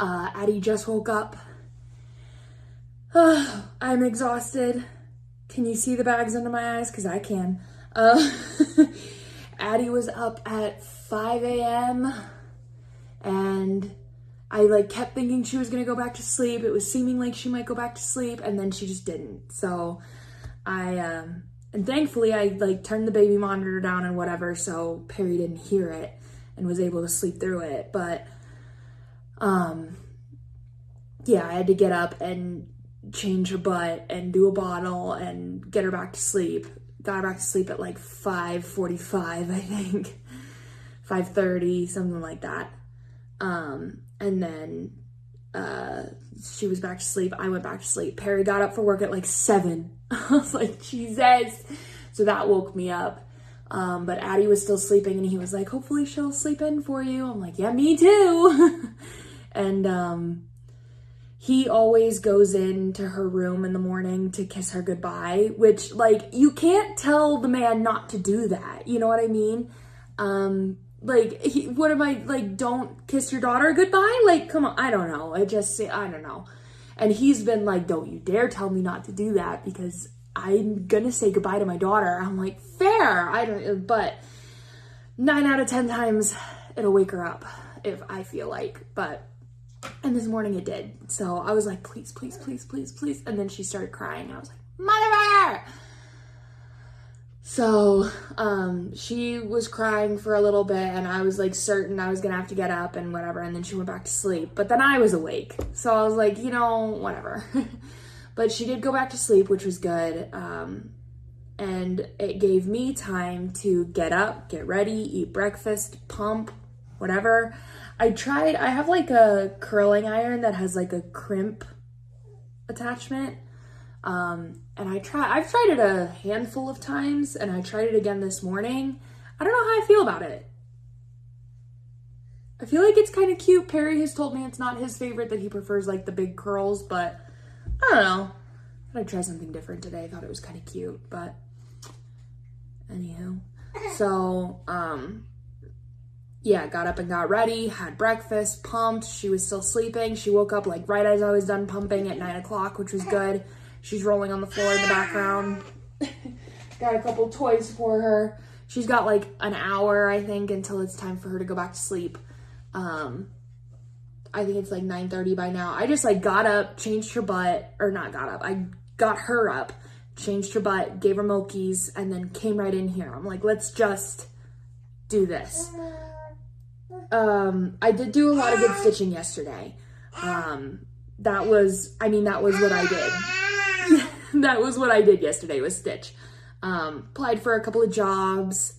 Addie just woke up. I'm exhausted. Can you see the bags under my eyes? Because I can. Addie was up at 5 a.m. and I like kept thinking she was gonna go back to sleep. It was seeming like she might go back to sleep, and then she just didn't. So and thankfully I like turned the baby monitor down and whatever, so Perry didn't hear it and was able to sleep through it. But yeah, I had to get up and change her butt and do a bottle and get her back to sleep got back to sleep at like 5:45, I think. 5:30, something like that. And then she was back to sleep. I went back to sleep. Perry got up for work at like 7. I was like, Jesus. So that woke me up. But Addie was still sleeping, and he was like, hopefully she'll sleep in for you. I'm like, yeah, me too. And he always goes into her room in the morning to kiss her goodbye, which, like, you can't tell the man not to do that. You know what I mean? Like, what am I, like, don't kiss your daughter goodbye? Like, come on, I don't know. I don't know. And he's been like, don't you dare tell me not to do that, because I'm gonna say goodbye to my daughter. I'm like, fair. But 9 out of 10 times it'll wake her up if I feel like, and this morning it did. So I was like, please, please, please, please, please. And then she started crying. I was like, mother! So, she was crying for a little bit, and I was like certain I was gonna have to get up and whatever, and then she went back to sleep. But then I was awake. So I was like, whatever. But she did go back to sleep, which was good. And it gave me time to get up, get ready, eat breakfast, pump, whatever. I have like a curling iron that has like a crimp attachment. And I've tried it a handful of times, and I tried it again this morning. I don't know how I feel about it. I feel like it's kind of cute. Perry has told me it's not his favorite, that he prefers like the big curls, but I don't know. I thought I'd try something different today. I thought it was kind of cute, but anywho. So, yeah, got up and got ready, had breakfast, pumped. She was still sleeping. She woke up like right as I was done pumping at 9 o'clock, which was good. She's rolling on the floor in the background. Got a couple toys for her. She's got like an hour, I think, until it's time for her to go back to sleep. I think it's like 9:30 by now. I just like got up, changed her butt, or not got up. I got her up, changed her butt, gave her milkies, and then came right in here. I'm like, let's just do this. I did do a lot of good stitching yesterday. That was what I did. That was what I did yesterday, was stitch. Applied for a couple of jobs.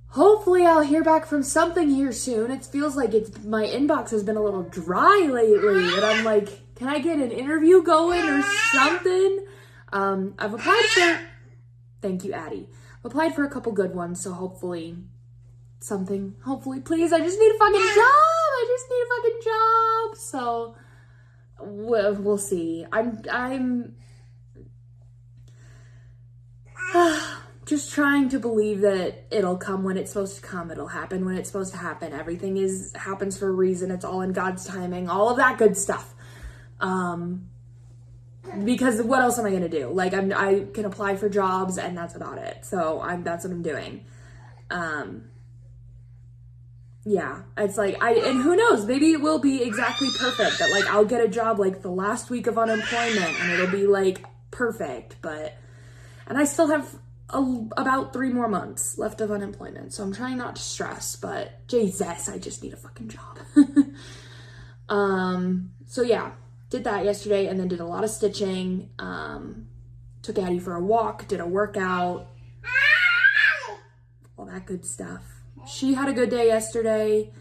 Hopefully I'll hear back from something here soon. It feels like my inbox has been a little dry lately, and I'm like, can I get an interview going or something? I've applied for, thank you, Addie. I've applied for a couple good ones, so hopefully something, please. I just need a fucking job. So we'll see. I'm just trying to believe that it'll come when it's supposed to come. It'll happen when it's supposed to happen. Everything happens for a reason. It's all in God's timing. All of that good stuff. Because what else am I gonna do? Like, I can apply for jobs, and that's about it. So that's what I'm doing. Yeah, it's like, and who knows, maybe it will be exactly perfect, that like I'll get a job like the last week of unemployment and it'll be like perfect, and I still have about 3 more months left of unemployment, so I'm trying not to stress, but Jesus, I just need a fucking job. So yeah, did that yesterday, and then did a lot of stitching, took Addie for a walk, did a workout, all that good stuff. She had a good day yesterday.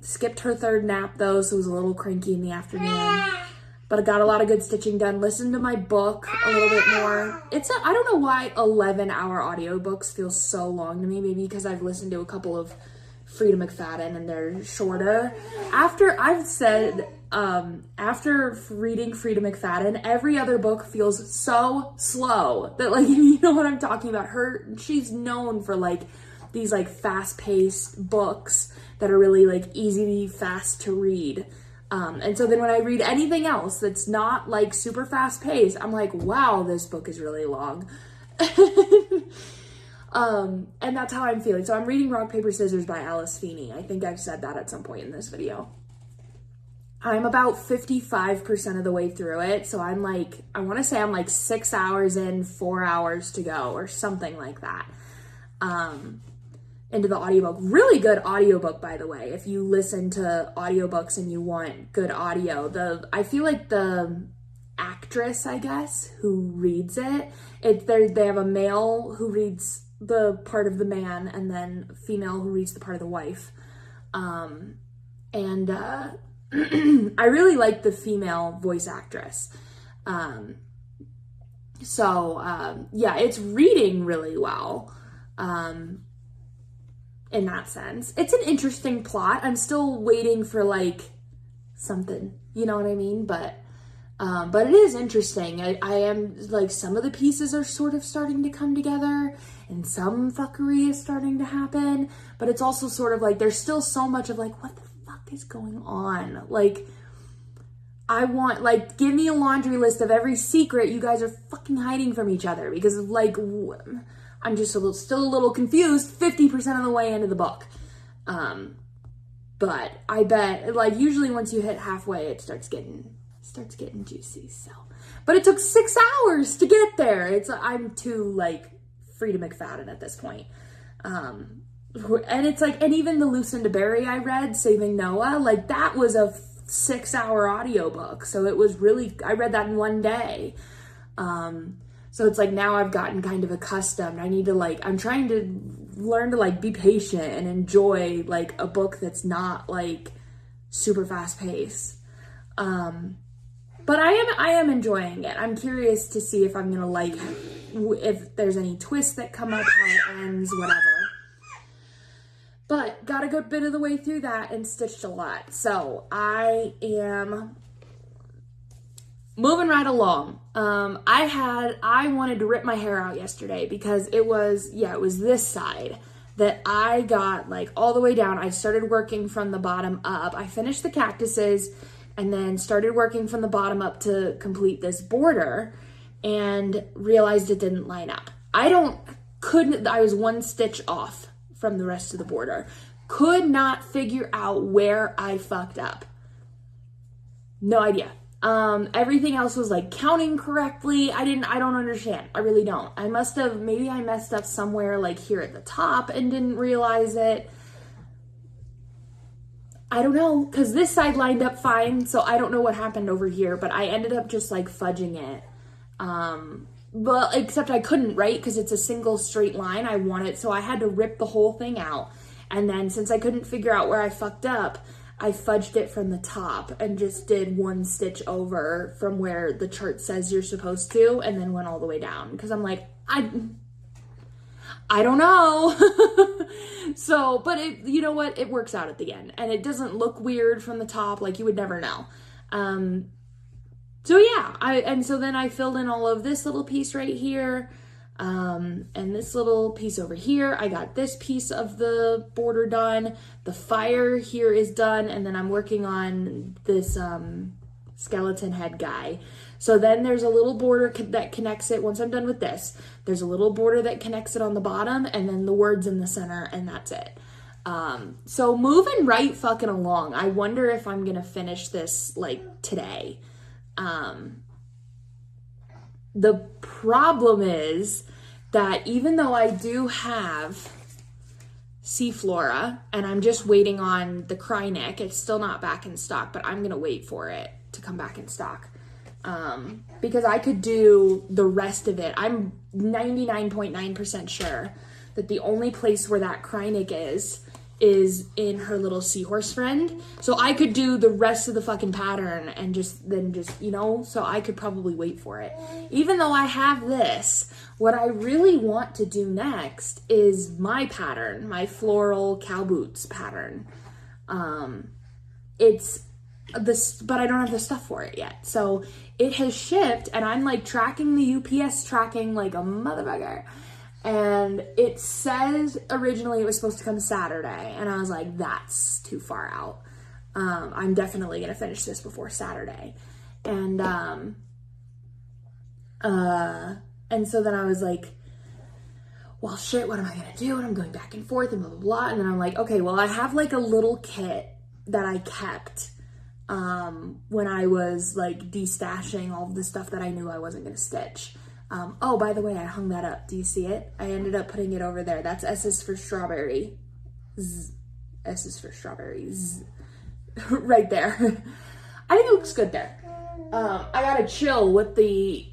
Skipped her 3rd nap though, so was a little cranky in the afternoon. But I got a lot of good stitching done. Listened to my book a little bit more. I don't know why 11-hour audiobooks feel so long to me. Maybe because I've listened to a couple of Frida McFadden and they're shorter. After reading Frida McFadden, every other book feels so slow that, like, you know what I'm talking about. She's known for like these like fast-paced books that are really like easy, fast to read. And so then when I read anything else that's not like super fast-paced, I'm like, wow, this book is really long. And that's how I'm feeling. So I'm reading Rock, Paper, Scissors by Alice Feeney. I think I've said that at some point in this video. I'm about 55% of the way through it. So I'm like, I want to say I'm like 6 hours in, 4 hours to go, or something like that. Into the audiobook. Really good audiobook, by the way. If you listen to audiobooks and you want good audio, I feel like the actress, I guess, who reads it. They have a male who reads the part of the man, and then a female who reads the part of the wife. I really like the female voice actress. Yeah, it's reading really well. In that sense, it's an interesting plot. I'm still waiting for like something, you know what I mean? But it is interesting. I am like, some of the pieces are sort of starting to come together, and some fuckery is starting to happen. But it's also sort of like, there's still so much of like, what the fuck is going on? Like, I want, like, give me a laundry list of every secret you guys are fucking hiding from each other, because like, I'm just still a little confused 50% of the way into the book. But I bet, like, usually once you hit halfway, it starts getting juicy. So, but it took 6 hours to get there. I'm too like Frida McFadden at this point. And it's like, and even the Lucinda Berry I read, Saving Noah, like that was a 6-hour audiobook. So it was really, I read that in one day. So it's like, now I've gotten kind of accustomed. I need to like, I'm trying to learn to like be patient and enjoy like a book that's not like super fast paced. But I am enjoying it. I'm curious to see if I'm gonna like, if there's any twists that come up, how it ends, whatever. But got a good bit of the way through that and stitched a lot. So I am moving right along. I wanted to rip my hair out yesterday because it was this side that I got like all the way down. I started working from the bottom up. I finished the cactuses and then started working from the bottom up to complete this border and realized it didn't line up. I was one stitch off from the rest of the border. Could not figure out where I fucked up. No idea. Everything else was like counting correctly. I don't understand. I really don't. Maybe I messed up somewhere like here at the top and didn't realize it. I don't know, because this side lined up fine, so I don't know what happened over here, but I ended up just like fudging it. But except I couldn't, right? Because it's a single straight line. I want it, so I had to rip the whole thing out. And then since I couldn't figure out where I fucked up, I fudged it from the top and just did one stitch over from where the chart says you're supposed to, and then went all the way down. Because I'm like, I don't know. So, but you know what? It works out at the end. And it doesn't look weird from the top. Like, you would never know. So yeah, and so then I filled in all of this little piece right here. And this little piece over here. I got this piece of the border done. The fire here is done. And then I'm working on this, skeleton head guy. So then there's a little border that connects it. Once I'm done with this, there's a little border that connects it on the bottom, and then the words in the center, and that's it. So moving right fucking along. I wonder if I'm gonna finish this like today. The problem is that even though I do have Sea Flora and I'm just waiting on the Krynic, it's still not back in stock, but I'm gonna wait for it to come back in stock. Because I could do the rest of it. I'm 99.9% sure that the only place where that Krynic is in her little seahorse friend. So I could do the rest of the fucking pattern and just, you know, so I could probably wait for it. Even though I have this, what I really want to do next is my pattern, my floral cow boots pattern. But I don't have the stuff for it yet. So it has shipped and I'm like tracking the UPS tracking like a motherfucker. And it says originally it was supposed to come Saturday. And I was like, that's too far out. I'm definitely going to finish this before Saturday. And so then I was like, well, shit, what am I going to do? And I'm going back and forth and blah, blah, blah. And then I'm like, okay, well, I have like a little kit that I kept when I was like destashing all of the stuff that I knew I wasn't going to stitch. Oh, by the way, I hung that up. Do you see it? I ended up putting it over there. That's S is for strawberry. Z. S is for strawberries. Right there. I think it looks good there. I gotta chill with the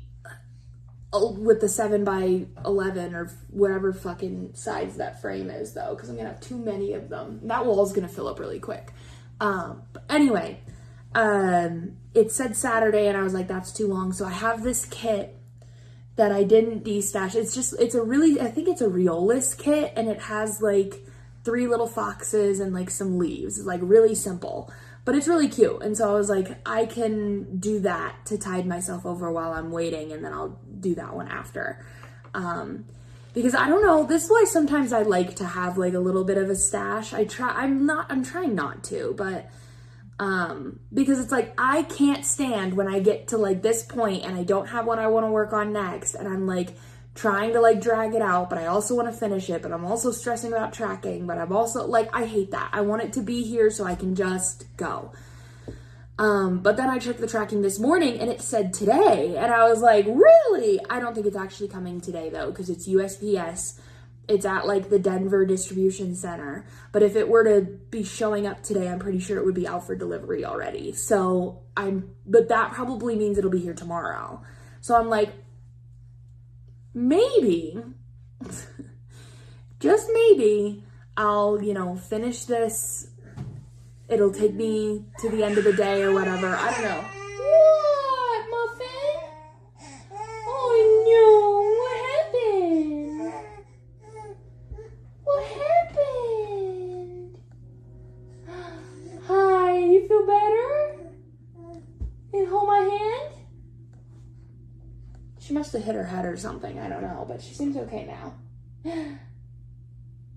7x11 or whatever fucking size that frame is, though, because I'm gonna have too many of them. That wall's gonna fill up really quick. But anyway, it said Saturday, and I was like, that's too long. So I have this kit that I didn't destash. I think it's a Riolis kit, and it has like 3 little foxes and like some leaves. It's like really simple, but it's really cute. And so I was like, I can do that to tide myself over while I'm waiting, and then I'll do that one after. Because I don't know, this is why sometimes I like to have like a little bit of a stash. I'm trying not to, but because it's like, I can't stand when I get to like this point and I don't have what I want to work on next, and I'm like trying to like drag it out, but I also want to finish it, but I'm also stressing about tracking, but I'm also like, I hate that. I want it to be here so I can just go. But then I checked the tracking this morning and it said today, and I was like, really? I don't think it's actually coming today though, because it's USPS. It's at like the Denver distribution center. But if it were to be showing up today, I'm pretty sure it would be out for delivery already. But that probably means it'll be here tomorrow. So I'm like, maybe, just maybe, I'll, finish this. It'll take me to the end of the day or whatever. I don't know. What, Muffin? Oh no, what happened? What happened? Hi, you feel better? You hold my hand? She must have hit her head or something. I don't know, but she seems okay now.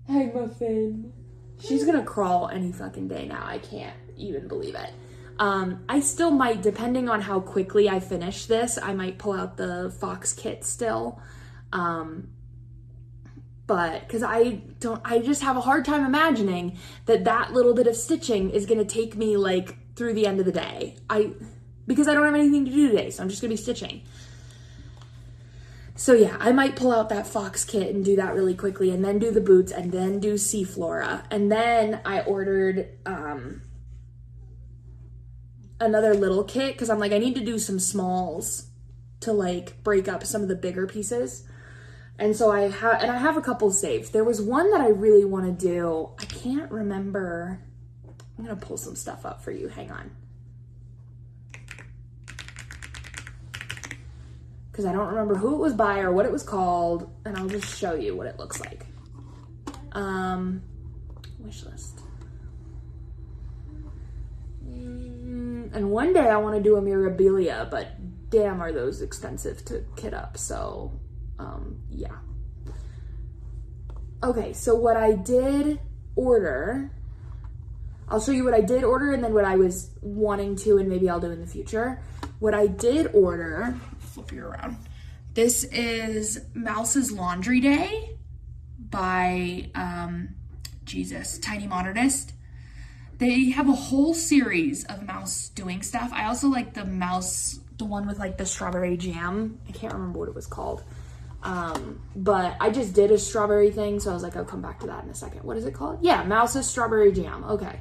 Hi, Muffin. She's gonna crawl any fucking day now. I can't even believe it. I still might, depending on how quickly I finish this, I might pull out the Fox kit still. But, because I just have a hard time imagining that little bit of stitching is gonna take me, like, through the end of the day. Because I don't have anything to do today, so I'm just gonna be stitching. So yeah, I might pull out that Fox kit and do that really quickly, and then do the boots, and then do Seaflora. And then I ordered another little kit, because I'm like, I need to do some smalls to like break up some of the bigger pieces. And so I have a couple saved. There was one that I really want to do. I can't remember. I'm gonna pull some stuff up for you. Hang on. Because I don't remember who it was by or what it was called, and I'll just show you what it looks like. Wish list. And one day I want to do a Mirabilia, but damn, are those expensive to kit up. So, yeah. Okay, so what I did order, I'll show you what I did order and then what I was wanting to, and maybe I'll do in the future. What I did order, flip you around. This is Mouse's Laundry Day by, Tiny Modernist. They have a whole series of Mouse doing stuff. I also like the Mouse, the one with like the strawberry jam. I can't remember what it was called. But I just did a strawberry thing, so I was like, I'll come back to that in a second. What is it called? Yeah, Mouse's Strawberry Jam. Okay.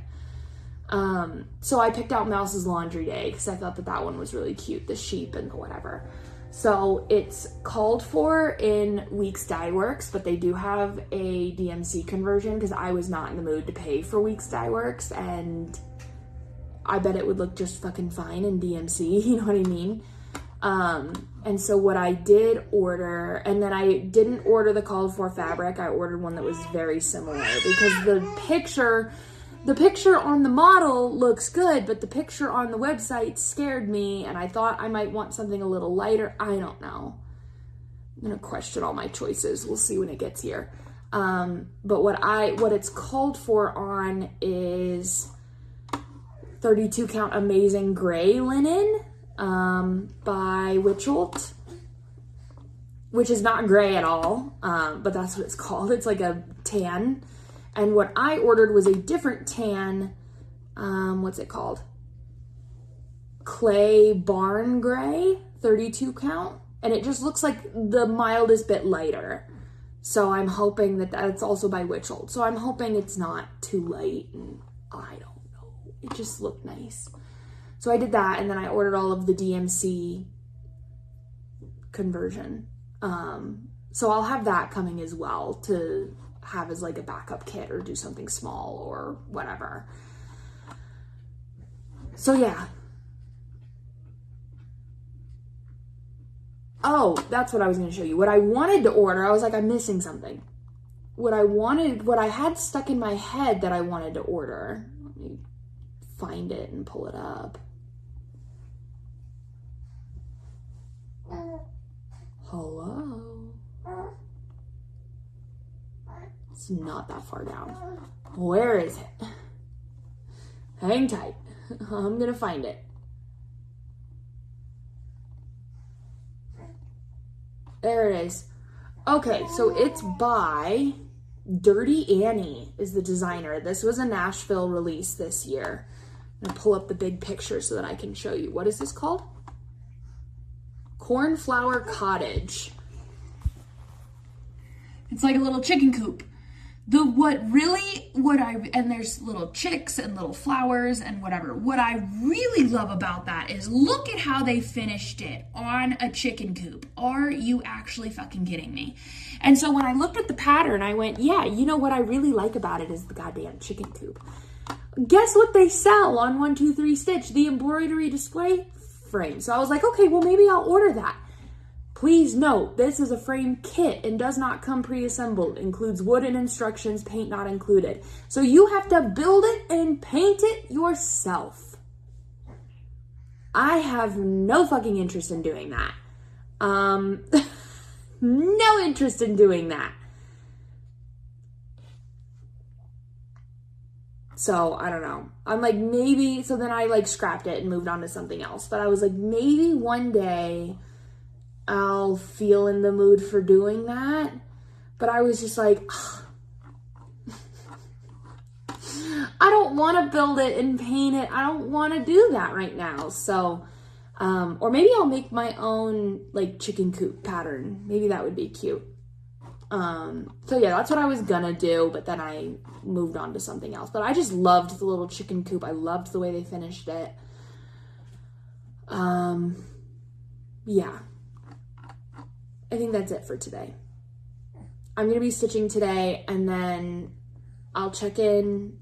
So I picked out Mouse's Laundry Day because I thought that one was really cute, the sheep and the whatever. So it's called for in Weeks Dye Works, but they do have a DMC conversion because I was not in the mood to pay for Weeks Dye Works, and I bet it would look just fucking fine in DMC, you know what I mean? And so what I did order, and then I didn't order the called for fabric, I ordered one that was very similar because the picture on the model looks good, but the picture on the website scared me, and I thought I might want something a little lighter. I don't know. I'm gonna question all my choices. We'll see when it gets here. But what it's called for on is 32 count Amazing Gray Linen by Witcholt, which is not gray at all, but that's what it's called. It's like a tan. And what I ordered was a different tan, what's it called? Clay Barn Gray, 32 count. And it just looks like the mildest bit lighter. So I'm hoping that that's also by Witcholt. So I'm hoping it's not too light, and I don't know. It just looked nice. So I did that, and then I ordered all of the DMC conversion. So I'll have that coming as well to have as like a backup kit or do something small or whatever. So yeah. Oh, that's what I was going to show you. What I wanted to order, I was like, I'm missing something. What I had stuck in my head that I wanted to order. Let me find it and pull it up. Hello? It's not that far down. Where is it? Hang tight. I'm gonna find it. There it is. Okay, so it's by Dirty Annie is the designer. This was a Nashville release this year. I'm gonna pull up the big picture so that I can show you. What is this called? Cornflower Cottage. It's like a little chicken coop. And there's little chicks and little flowers and whatever. What I really love about that is look at how they finished it on a chicken coop. Are you actually fucking kidding me? And so when I looked at the pattern, I went, yeah, you know what I really like about it is the goddamn chicken coop. Guess what they sell on 1-2-3 Stitch? The embroidery display frame. So I was like, okay, well maybe I'll order that. Please note, this is a frame kit and does not come pre-assembled. Includes wood and instructions, paint not included. So you have to build it and paint it yourself. I have no fucking interest in doing that. No interest in doing that. So, I don't know. I'm like, maybe, so then I like scrapped it and moved on to something else. But I was like, maybe one day I'll feel in the mood for doing that. But I was just like, I don't want to build it and paint it. I don't want to do that right now. So, or maybe I'll make my own like chicken coop pattern. Maybe that would be cute. So yeah, that's what I was gonna do, but then I moved on to something else. But I just loved the little chicken coop. I loved the way they finished it. Yeah. I think that's it for today. I'm gonna be stitching today, and then I'll check in.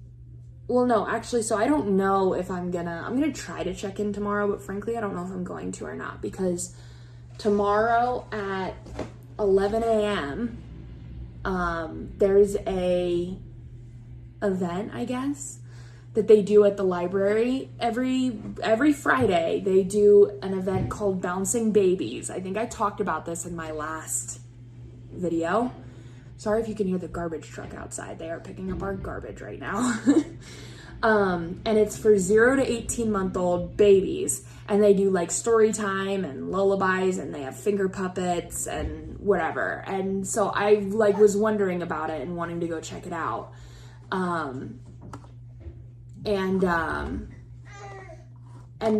Well, no, actually, so I don't know if I'm gonna try to check in tomorrow, but frankly, I don't know if I'm going to or not, because tomorrow at 11 a.m., there's a event, I guess, that they do at the library. Every Friday, they do an event called Bouncing Babies. I think I talked about this in my last video. Sorry if you can hear the garbage truck outside. They are picking up our garbage right now. And it's for 0 to 18-month-old babies. And they do like story time and lullabies, and they have finger puppets and whatever. And so I like was wondering about it and wanting to go check it out. And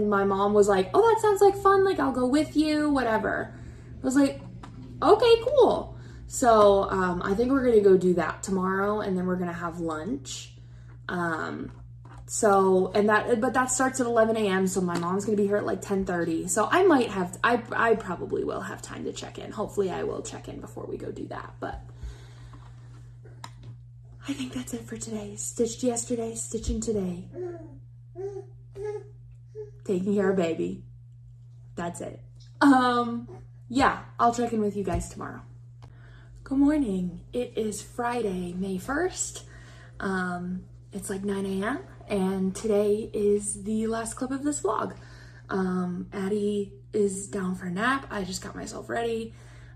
my mom was like, oh, that sounds like fun. Like, I'll go with you, whatever. I was like, okay, cool. So, I think we're going to go do that tomorrow, and then we're going to have lunch. But that starts at 11 a.m. So my mom's going to be here at like 10:30. So I probably will have time to check in. Hopefully I will check in before we go do that. But I think that's it for today. Stitched yesterday, stitching today. Taking care of baby. That's it. Yeah, I'll check in with you guys tomorrow. Good morning. It is Friday, May 1st. It's like 9 a.m. and today is the last clip of this vlog. Addie is down for a nap. I just got myself ready.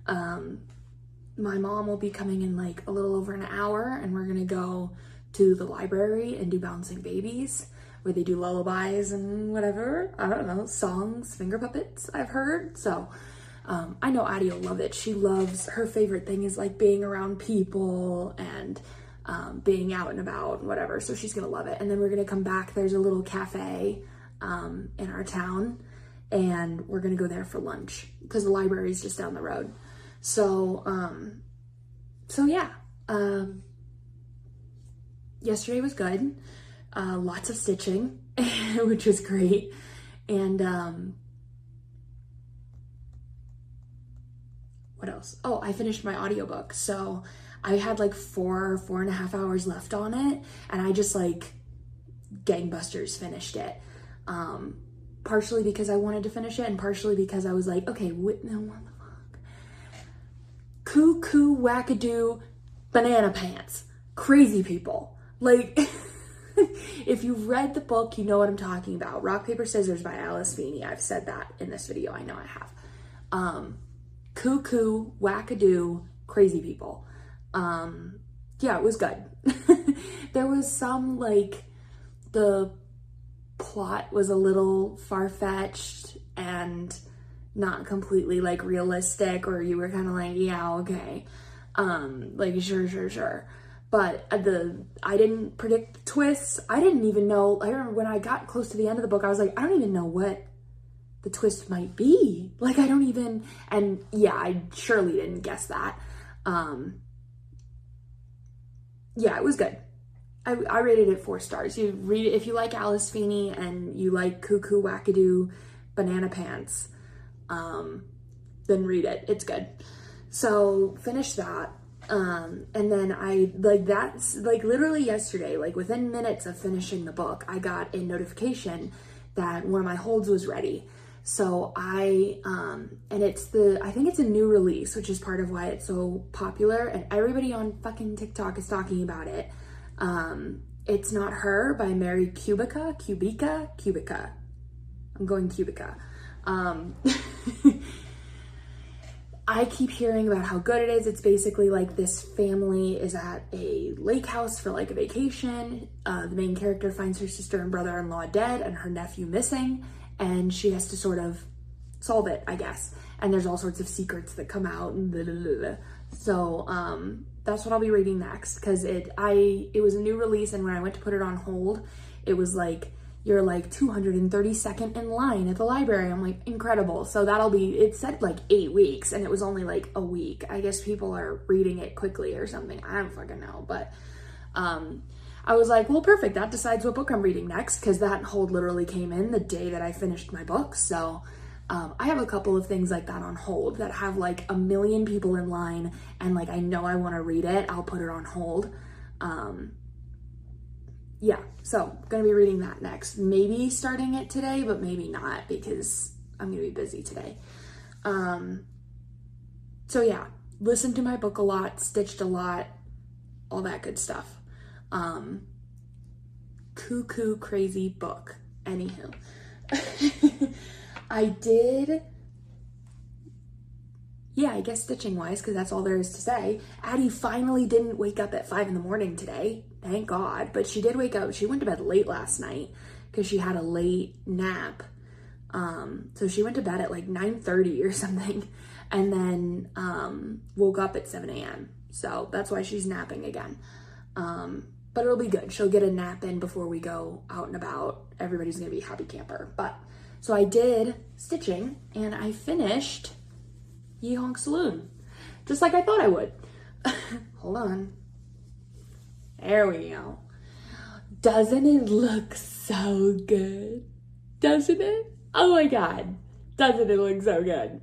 My mom will be coming in like a little over an hour, and we're gonna go to the library and do Bouncing Babies, where they do lullabies and whatever, I don't know, songs, finger puppets, I've heard. So I know Addie will love it. Her favorite thing is like being around people and being out and about and whatever. So she's gonna love it. And then we're gonna come back. There's a little cafe in our town, and we're gonna go there for lunch because the library is just down the road. So yeah, yesterday was good. Lots of stitching, which was great. And what else? Oh, I finished my audiobook. So I had like 4.5 hours left on it, and I just like gangbusters finished it. Partially because I wanted to finish it, and partially because I was like, okay, what the fuck? Cuckoo, wackadoo, banana pants. Crazy people. Like, if you've read the book, you know what I'm talking about. Rock, Paper, Scissors by Alice Feeney. I've said that in this video. I know I have. Cuckoo, wackadoo, crazy people. Yeah, it was good. There was some, like, the plot was a little far-fetched and not completely like realistic, or you were kind of like, yeah, okay, like sure, but I didn't predict the twists. I didn't even know. I remember when I got close to the end of the book, I was like, I don't even know what the twist might be. Like, I don't even, and yeah, I surely didn't guess that. Yeah, it was good. I rated it 4 stars. You read it if you like Alice Feeney and you like Cuckoo, Wackadoo, Banana Pants, then read it. It's good. So finish that. And then that's like literally yesterday, like within minutes of finishing the book, I got a notification that one of my holds was ready. So and I think it's a new release, which is part of why it's so popular, and everybody on fucking TikTok is talking about it. It's Not Her by Mary Kubica. I'm going Kubica. I keep hearing about how good it is. It's basically like this family is at a lake house for like a vacation. The main character finds her sister and brother-in-law dead and her nephew missing, and she has to sort of solve it, I guess. And there's all sorts of secrets that come out and blah, blah, blah, blah. So, that's what I'll be reading next, because it was a new release, and when I went to put it on hold, it was like, you're like 232nd in line at the library. I'm like, incredible. So it said like 8 weeks, and it was only like a week. I guess people are reading it quickly or something. I don't fucking know. But I was like, well, perfect. That decides what book I'm reading next, because that hold literally came in the day that I finished my book. So I have a couple of things like that on hold that have like 1 million people in line, and like I know I want to read it. I'll put it on hold. Yeah, so gonna be reading that next. Maybe starting it today, but maybe not, because I'm gonna be busy today. So yeah, listened to my book a lot, stitched a lot, all that good stuff. Cuckoo crazy book. Anywho. I guess stitching wise, because that's all there is to say. Addie finally didn't wake up at 5 a.m. today. Thank God. But she did wake up. She went to bed late last night because she had a late nap. So she went to bed at like 9:30 or something, and then woke up at 7 a.m. So that's why she's napping again. But it'll be good. She'll get a nap in before we go out and about. Everybody's gonna be happy camper. But so I did stitching, and I finished Ye Honk Saloon, just like I thought I would. Hold on. There we go. Doesn't it look so good? Doesn't it? Oh my God. Doesn't it look so good?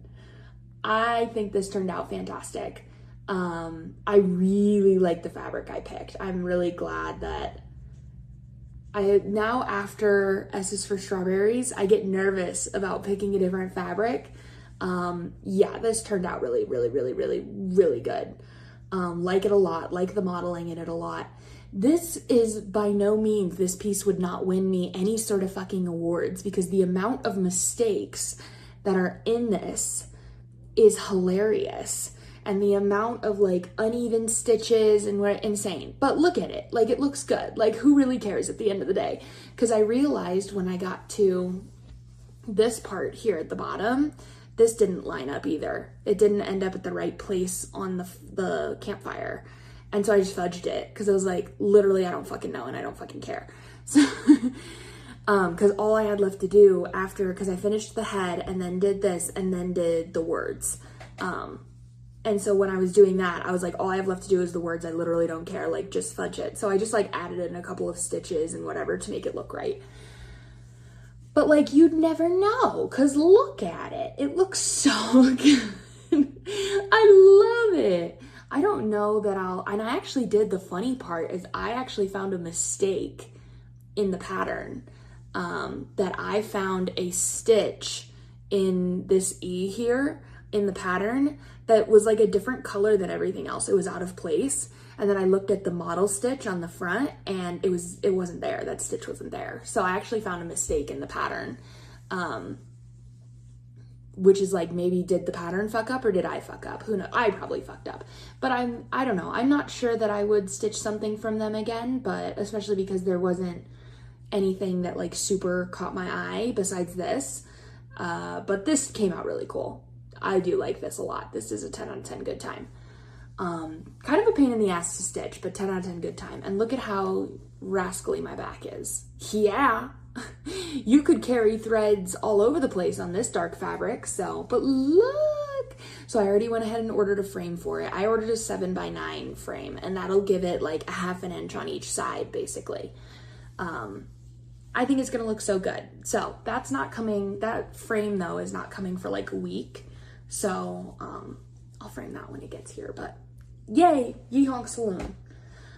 I think this turned out fantastic. I really like the fabric I picked. I'm really glad that now after S is for Strawberries, I get nervous about picking a different fabric. Yeah, this turned out really, really, really, really, really good. Like it a lot, like the modeling in it a lot. This is by no means, this piece would not win me any sort of fucking awards, because the amount of mistakes that are in this is hilarious. And the amount of like uneven stitches and what, insane. But look at it, like it looks good. Like who really cares at the end of the day? Because I realized when I got to this part here at the bottom, this didn't line up either. It didn't end up at the right place on the campfire. And so I just fudged it, because I was like, literally, I don't fucking know, and I don't fucking care. So, because all I had left to do after, because I finished the head and then did this and then did the words. And so when I was doing that, I was like, all I have left to do is the words. I literally don't care, like just fudge it. So I just like added in a couple of stitches and whatever to make it look right. But like, you'd never know, because look at it. It looks so good. I love it. I don't know that and I actually did, the funny part is I actually found a mistake in the pattern, that I found a stitch in this E here in the pattern that was like a different color than everything else. It was out of place. And then I looked at the model stitch on the front and it wasn't there. That stitch wasn't there. So I actually found a mistake in the pattern, which is like, maybe did the pattern fuck up or did I fuck up? Who knows? I probably fucked up, but I don't know. I'm not sure that I would stitch something from them again, but especially because there wasn't anything that like super caught my eye besides this. But this came out really cool. I do like this a lot. This is a 10 out of 10 good time. Kind of a pain in the ass to stitch, but 10 out of 10 good time. And look at how rascally my back is. Yeah. You could carry threads all over the place on this dark fabric, but look. So I already went ahead and ordered a frame for it. I ordered a 7x9 frame, and that'll give it like a ½ inch on each side, basically. I think it's gonna look so good. So that's not coming, that frame though is not coming for like a week. So I'll frame that when it gets here, but yay, Yee Honk Saloon.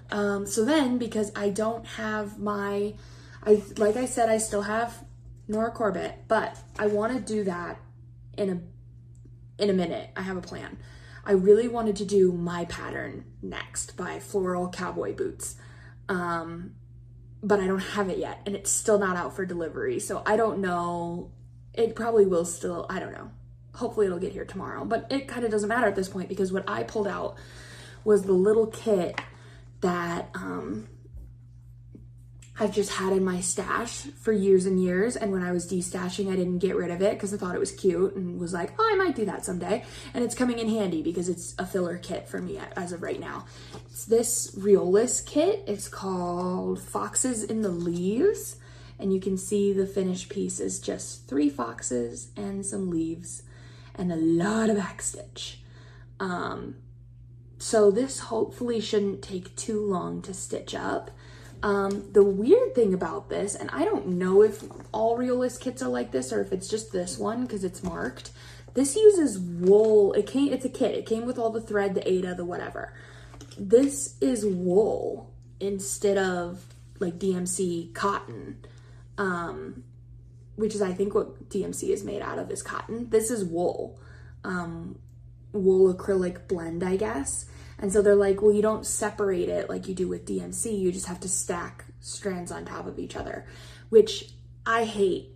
So then, because I don't have like I said, I still have Nora Corbett, but I want to do that in a minute. I have a plan. I really wanted to do my pattern next by Floral Cowboy Boots. But I don't have it yet, and it's still not out for delivery. So I don't know. It probably will still, I don't know. Hopefully it'll get here tomorrow, but it kind of doesn't matter at this point because what I pulled out was the little kit that I've just had in my stash for years and years. And when I was destashing, I didn't get rid of it because I thought it was cute and was like, oh, I might do that someday. And it's coming in handy because it's a filler kit for me as of right now. It's this Riolis kit. It's called Foxes in the Leaves. And you can see the finished piece is just 3 foxes and some leaves and a lot of backstitch. So this hopefully shouldn't take too long to stitch up. The weird thing about this, and I don't know if all Riolis kits are like this or if it's just this one because it's marked. This uses wool. It's a kit. It came with all the thread, the Aida, the whatever. This is wool instead of like DMC cotton, which is I think what DMC is made out of is cotton. This is wool, wool acrylic blend, I guess. And so they're like, well, you don't separate it like you do with DMC. You just have to stack strands on top of each other, which I hate.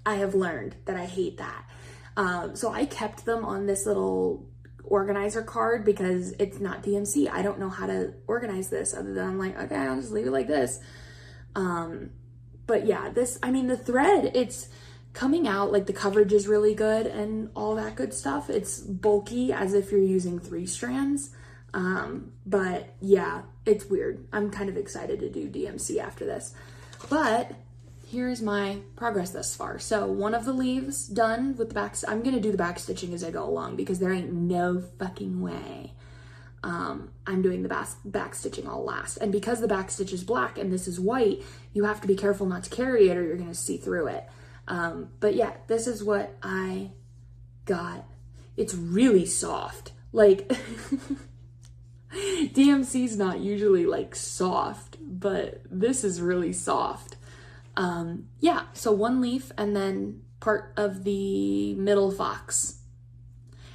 I have learned that I hate that. So I kept them on this little organizer card because it's not DMC. I don't know how to organize this other than I'm like, okay, I'll just leave it like this. But yeah, the thread, it's coming out, like the coverage is really good and all that good stuff. It's bulky as if you're using 3 strands. But yeah, it's weird. I'm kind of excited to do DMC after this. But here's my progress thus far. So one of the leaves done with the back. I'm going to do the back stitching as I go along because there ain't no fucking way. I'm doing the back stitching all last. And because the back stitch is black and this is white, you have to be careful not to carry it or you're going to see through it. But yeah, this is what I got. It's really soft. Like DMC's not usually like soft, but this is really soft. Yeah, so 1 leaf and then part of the middle fox.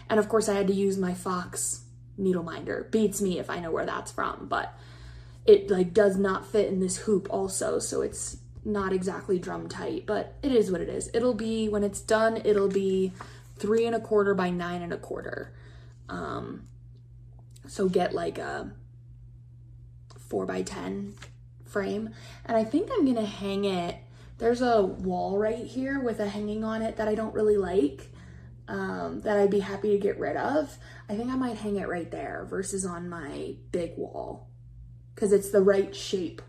And of course I had to use my fox needle minder. Beats me if I know where that's from, but it like does not fit in this hoop also, so it's not exactly drum tight, but it is what it is. It'll be, when it's done, it'll be 3 1/4 by 9 1/4. So get like a 4 by 10 frame. And I think I'm gonna hang it, there's a wall right here with a hanging on it that I don't really like, that I'd be happy to get rid of. I think I might hang it right there versus on my big wall because it's the right shape,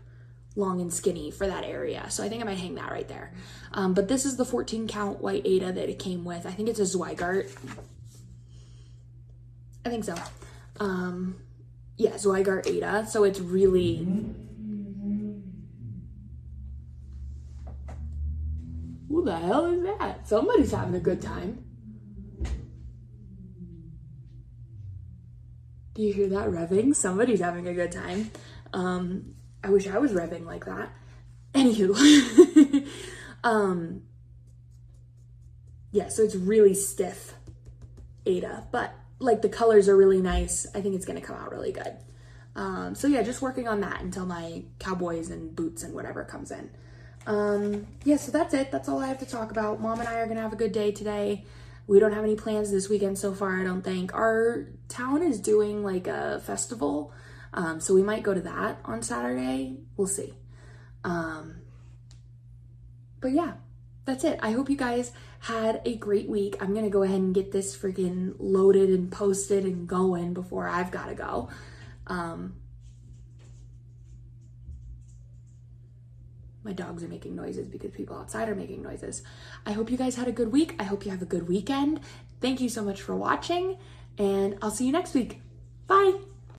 long and skinny for that area. So I think I might hang that right there. But this is the 14 count white Aida that it came with. I think it's a Zweigart. I think so. Yeah, Zweigart Aida. So it's really, Who the hell is that? Somebody's having a good time. Do you hear that revving? Somebody's having a good time. I wish I was revving like that. Anywho. Yeah, so it's really stiff, Ada, but like the colors are really nice. I think it's gonna come out really good. So yeah, just working on that until my cowboys and boots and whatever comes in. Yeah, so that's it. That's all I have to talk about. Mom and I are gonna have a good day today. We don't have any plans this weekend so far, I don't think. Our town is doing like a festival, so we might go to that on Saturday. We'll see. But yeah, that's it. I hope you guys had a great week. I'm gonna go ahead and get this freaking loaded and posted and going before I've gotta go. My dogs are making noises because people outside are making noises. I hope you guys had a good week. I hope you have a good weekend. Thank you so much for watching, and I'll see you next week. Bye.